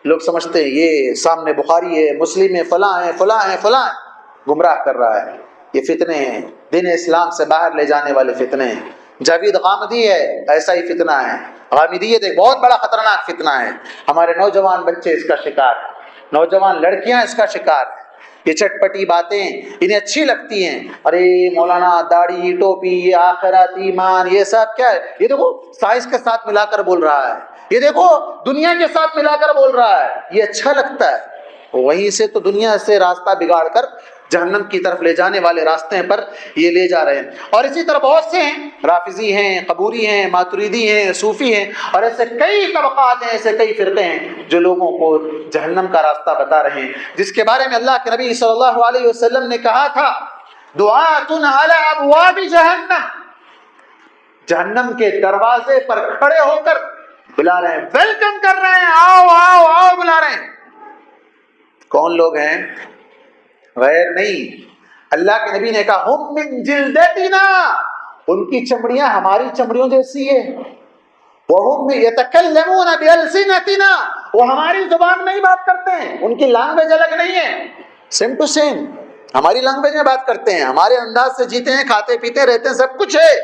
لوگ سمجھتے ہیں یہ سامنے بخاری ہے، مسلم ہے، فلاں ہے، فلاں ہے، فلاں ہے. گمراہ کر رہا ہے. یہ فتنے ہیں، دین اسلام سے باہر لے جانے والے فتنے ہیں. جاوید غامدی ہے، ایسا ہی فتنہ ہے. غامدیت ایک بہت بڑا خطرناک فتنہ ہے. ہمارے نوجوان بچے اس کا شکار ہیں، نوجوان لڑکیاں اس کا شکار ہیں. یہ چٹپٹی باتیں انہیں اچھی لگتی ہیں. ارے مولانا داڑھی، ٹوپی، آخرت، ایمان، یہ سب کیا ہے؟ یہ دیکھو سائنس کے ساتھ ملا کر بول رہا ہے، یہ دیکھو دنیا کے ساتھ ملا کر بول رہا ہے. یہ اچھا لگتا ہے. وہیں سے تو دنیا سے راستہ بگاڑ کر جہنم کی طرف لے جانے والے راستے پر یہ لے جا رہے ہیں۔ اور اسی طرح بہت سے ہیں، رافضی ہیں، قبوری ہیں، ماتریدی ہیں، صوفی ہیں، اور ایسے کئی طبقات ہیں، ایسے کئی فرقے ہیں جو لوگوں کو جہنم کا راستہ بتا رہے ہیں، جس کے بارے میں اللہ کے نبی صلی اللہ علیہ وسلم نے کہا تھا دعات علی ابواب جہنم، جہنم کے دروازے پر کھڑے ہو کر بلا رہے ہیں، ویلکم کر رہے ہیں، آؤ آؤ آؤ بلا رہے ہیں۔ کون لوگ ہیں؟ غیر نہیں، اللہ کے نبی نے کہا ہم من جلدتنا، ان کی چمڑیاں ہماری چمڑیوں جیسی ہے، وہم یتکلمون بالسنتنا، وہ ہماری زبان میں ہی بات کرتے ہیں، ان کی لینگویج الگ نہیں ہے، سیم ٹو سیم ہماری لینگویج میں بات کرتے ہیں، ہمارے انداز سے جیتے ہیں، کھاتے پیتے رہتے ہیں، سب کچھ ہے،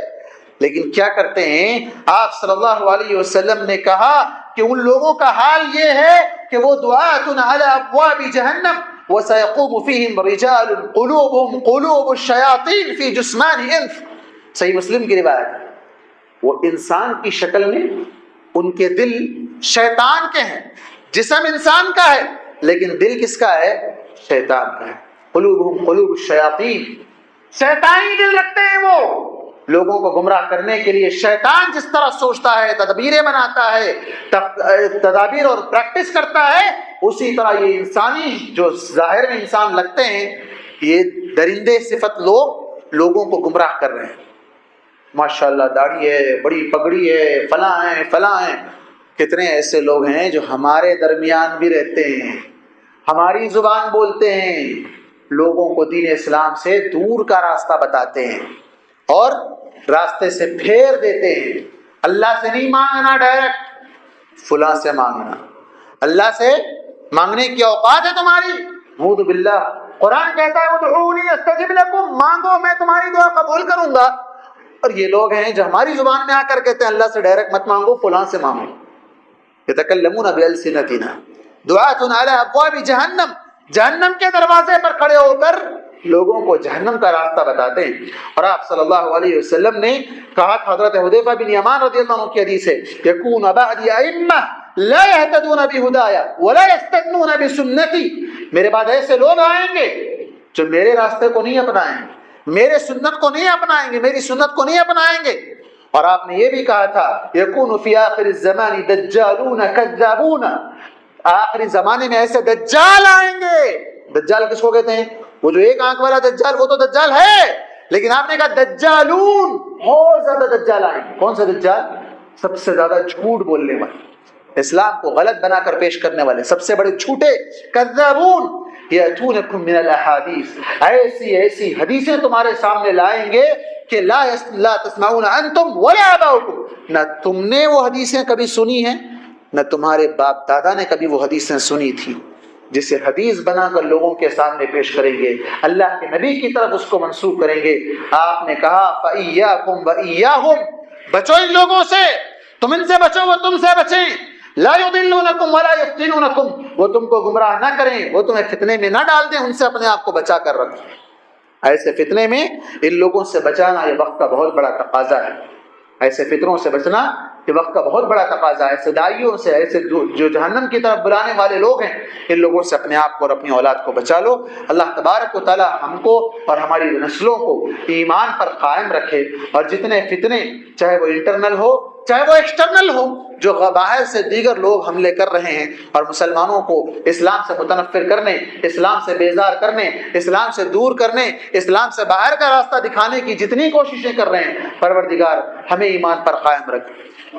لیکن کیا کرتے ہیں؟ آپ صلی اللہ علیہ وسلم نے کہا کہ ان لوگوں کا حال یہ ہے کہ وہ دعات علی ابواب جہنم وسيقوم فيهم رجال قلوبهم قلوب الشياطين في جثمان انس، صحیح مسلم کی روایت ہے، وہ انسان کی شکل میں ان کے دل شیطان کے ہیں، جسم انسان کا ہے لیکن دل کس کا ہے؟ شیطان کا ہے۔ قلوبهم قلوب الشياطين، شیطانی دل رکھتے ہیں وہ، لوگوں کو گمراہ کرنے کے لیے شیطان جس طرح سوچتا ہے، تدبیریں بناتا ہے، تدابیر اور پریکٹس کرتا ہے، اسی طرح یہ انسانی جو ظاہر میں انسان لگتے ہیں، یہ درندے صفت لوگ لوگوں کو گمراہ کر رہے ہیں۔ ماشاءاللہ داڑھی ہے، بڑی پگڑی ہے، فلاں ہیں فلاں ہیں، کتنے ایسے لوگ ہیں جو ہمارے درمیان بھی رہتے ہیں، ہماری زبان بولتے ہیں، لوگوں کو دین اسلام سے دور کا راستہ بتاتے ہیں اور راستے سے پھیر دیتے ہیں۔ اللہ سے نہیں مانگنا، ڈائریکٹ فلاں سے مانگنا، اللہ سے مانگنے کی اوقات ہے تمہاری، اعوذ باللہ۔ قرآن کہتا ہے ادعونی استجب لکم، مانگو میں تمہاری دعا قبول کروں گا، اور یہ لوگ ہیں جو ہماری زبان میں آ کر کہتے ہیں اللہ سے ڈائریکٹ مت مانگو، فلاں سے مانگو۔ یتکلمون بالسنتنا دعات علی ابواب جہنم، جہنم کے دروازے پر کھڑے ہو کر لوگوں کو جہنم کا راستہ بتاتے ہیں۔ اور آپ صلی اللہ علیہ وسلم نے کہا، حضرت حذیفہ بن یمان رضی اللہ عنہ کی حدیث ہے، یکون بعدی ائمہ لا يهتدون بہدایا ولا يستنون بسنتی، میرے بعد ایسے لوگ آئیں گے جو میرے راستے کو نہیں اپنائیں گے، میرے سنت کو نہیں اپنائیں گے، میری سنت کو نہیں اپنائیں گے۔ اور آپ نے یہ بھی کہا تھا یکون فی آخر الزمان دجالون کذابون، آخری زمانے میں ایسے دجال آئیں گے۔ دجال کس کو کہتے ہیں؟ وہ جو ایک آنکھ والا دجال، وہ تو دجال ہے، لیکن آپ نے کہا دجالون، بہت زیادہ دجال آئیں گے۔ کون سا دجال؟ سب سے زیادہ جھوٹ بولنے والے، اسلام کو غلط بنا کر پیش کرنے والے، سب سے بڑے جھوٹے، کذابون، یاتونکم من الاحادیث، ایسی ایسی حدیثیں تمہارے سامنے لائیں گے کہ لا تسمعون انتم ولا آباؤکم، نہ تم نے وہ حدیثیں کبھی سنی ہیں نہ تمہارے باپ دادا نے کبھی وہ حدیثیں سنی تھی، جسے حدیث بنا کر لوگوں کے سامنے پیش کریں گے، اللہ کے نبی کی طرف اس کو منسوخ کریں گے۔ آپ نے کہا فَإِيَّاكُمْ وَإِيَّاهُمْ، بچو ان لوگوں سے، تم ان سے بچو وہ تم سے بچیں، لا يضلونکم ولا یفتنونکم، وہ تم کو گمراہ نہ کریں، وہ تمہیں فتنے میں نہ ڈال دیں، ان سے اپنے آپ کو بچا کر رکھیں۔ ایسے فتنے میں ان لوگوں سے بچانا یہ وقت کا بہت بڑا تقاضا ہے، ایسے فطروں سے بچنا یہ وقت کا بہت بڑا تقاضا ہے، ایسے داعیوں سے، ایسے جو جہنم کی طرف بلانے والے لوگ ہیں، ان لوگوں سے اپنے آپ کو اور اپنی اولاد کو بچا لو۔ اللہ تبارک و تعالی ہم کو اور ہماری نسلوں کو ایمان پر قائم رکھے، اور جتنے فتنے چاہے وہ انٹرنل ہو چاہے وہ ایکسٹرنل ہو، جو باہر سے دیگر لوگ حملے کر رہے ہیں اور مسلمانوں کو اسلام سے متنفر کرنے، اسلام سے بیزار کرنے، اسلام سے دور کرنے، اسلام سے باہر کا راستہ دکھانے کی جتنی کوششیں کر رہے ہیں، پروردگار ہمیں ایمان پر قائم رکھ،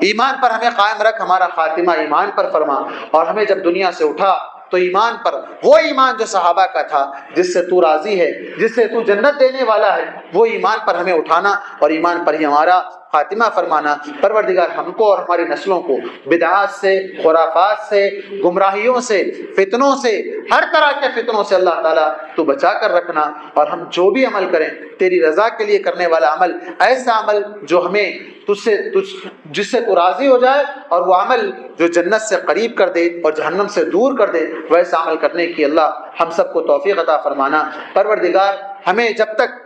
ایمان پر ہمیں قائم رکھ، ہمارا خاتمہ ایمان پر فرما، اور ہمیں جب دنیا سے اٹھا تو ایمان پر، وہ ایمان جو صحابہ کا تھا، جس سے تو راضی ہے، جس سے تو جنت دینے والا ہے، وہ ایمان پر ہمیں اٹھانا اور ایمان پر ہی ہمارا خاتمہ فرمانا۔ پروردگار ہم کو اور ہماری نسلوں کو بدعات سے، خرافات سے، گمراہیوں سے، فتنوں سے، ہر طرح کے فتنوں سے اللہ تعالیٰ تو بچا کر رکھنا، اور ہم جو بھی عمل کریں تیری رضا کے لیے کرنے والا عمل، ایسا عمل جو ہمیں جس سے تو راضی ہو جائے، اور وہ عمل جو جنت سے قریب کر دے اور جہنم سے دور کر دے، ویسا عمل کرنے کی اللہ ہم سب کو توفیق عطا فرمانا۔ پروردگار ہمیں جب تک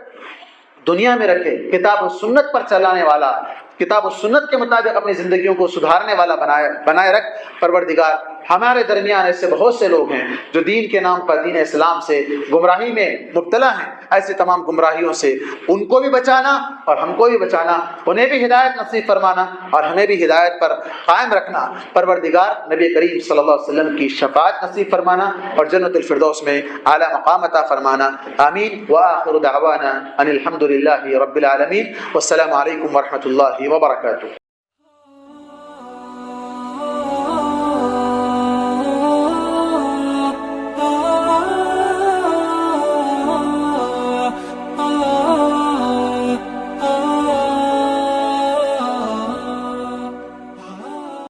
دنیا میں رکھے کتاب و سنت پر چلانے والا، کتاب و سنت کے مطابق اپنی زندگیوں کو سدھارنے والا بنائے رکھ۔ پروردگار ہمارے درمیان ایسے بہت سے لوگ ہیں جو دین کے نام پر دین اسلام سے گمراہی میں مبتلا ہیں، ایسے تمام گمراہیوں سے ان کو بھی بچانا اور ہم کو بھی بچانا، انہیں بھی ہدایت نصیب فرمانا اور ہمیں بھی ہدایت پر قائم رکھنا۔ پروردگار نبی کریم صلی اللہ علیہ وسلم کی شفاعت نصیب فرمانا اور جنت الفردوس میں اعلیٰ مقام عطا فرمانا، آمین۔ وآخر دعوانا ان الحمد للہ رب العالمین، والسلام علیکم ورحمۃ اللہ وبرکاتہ۔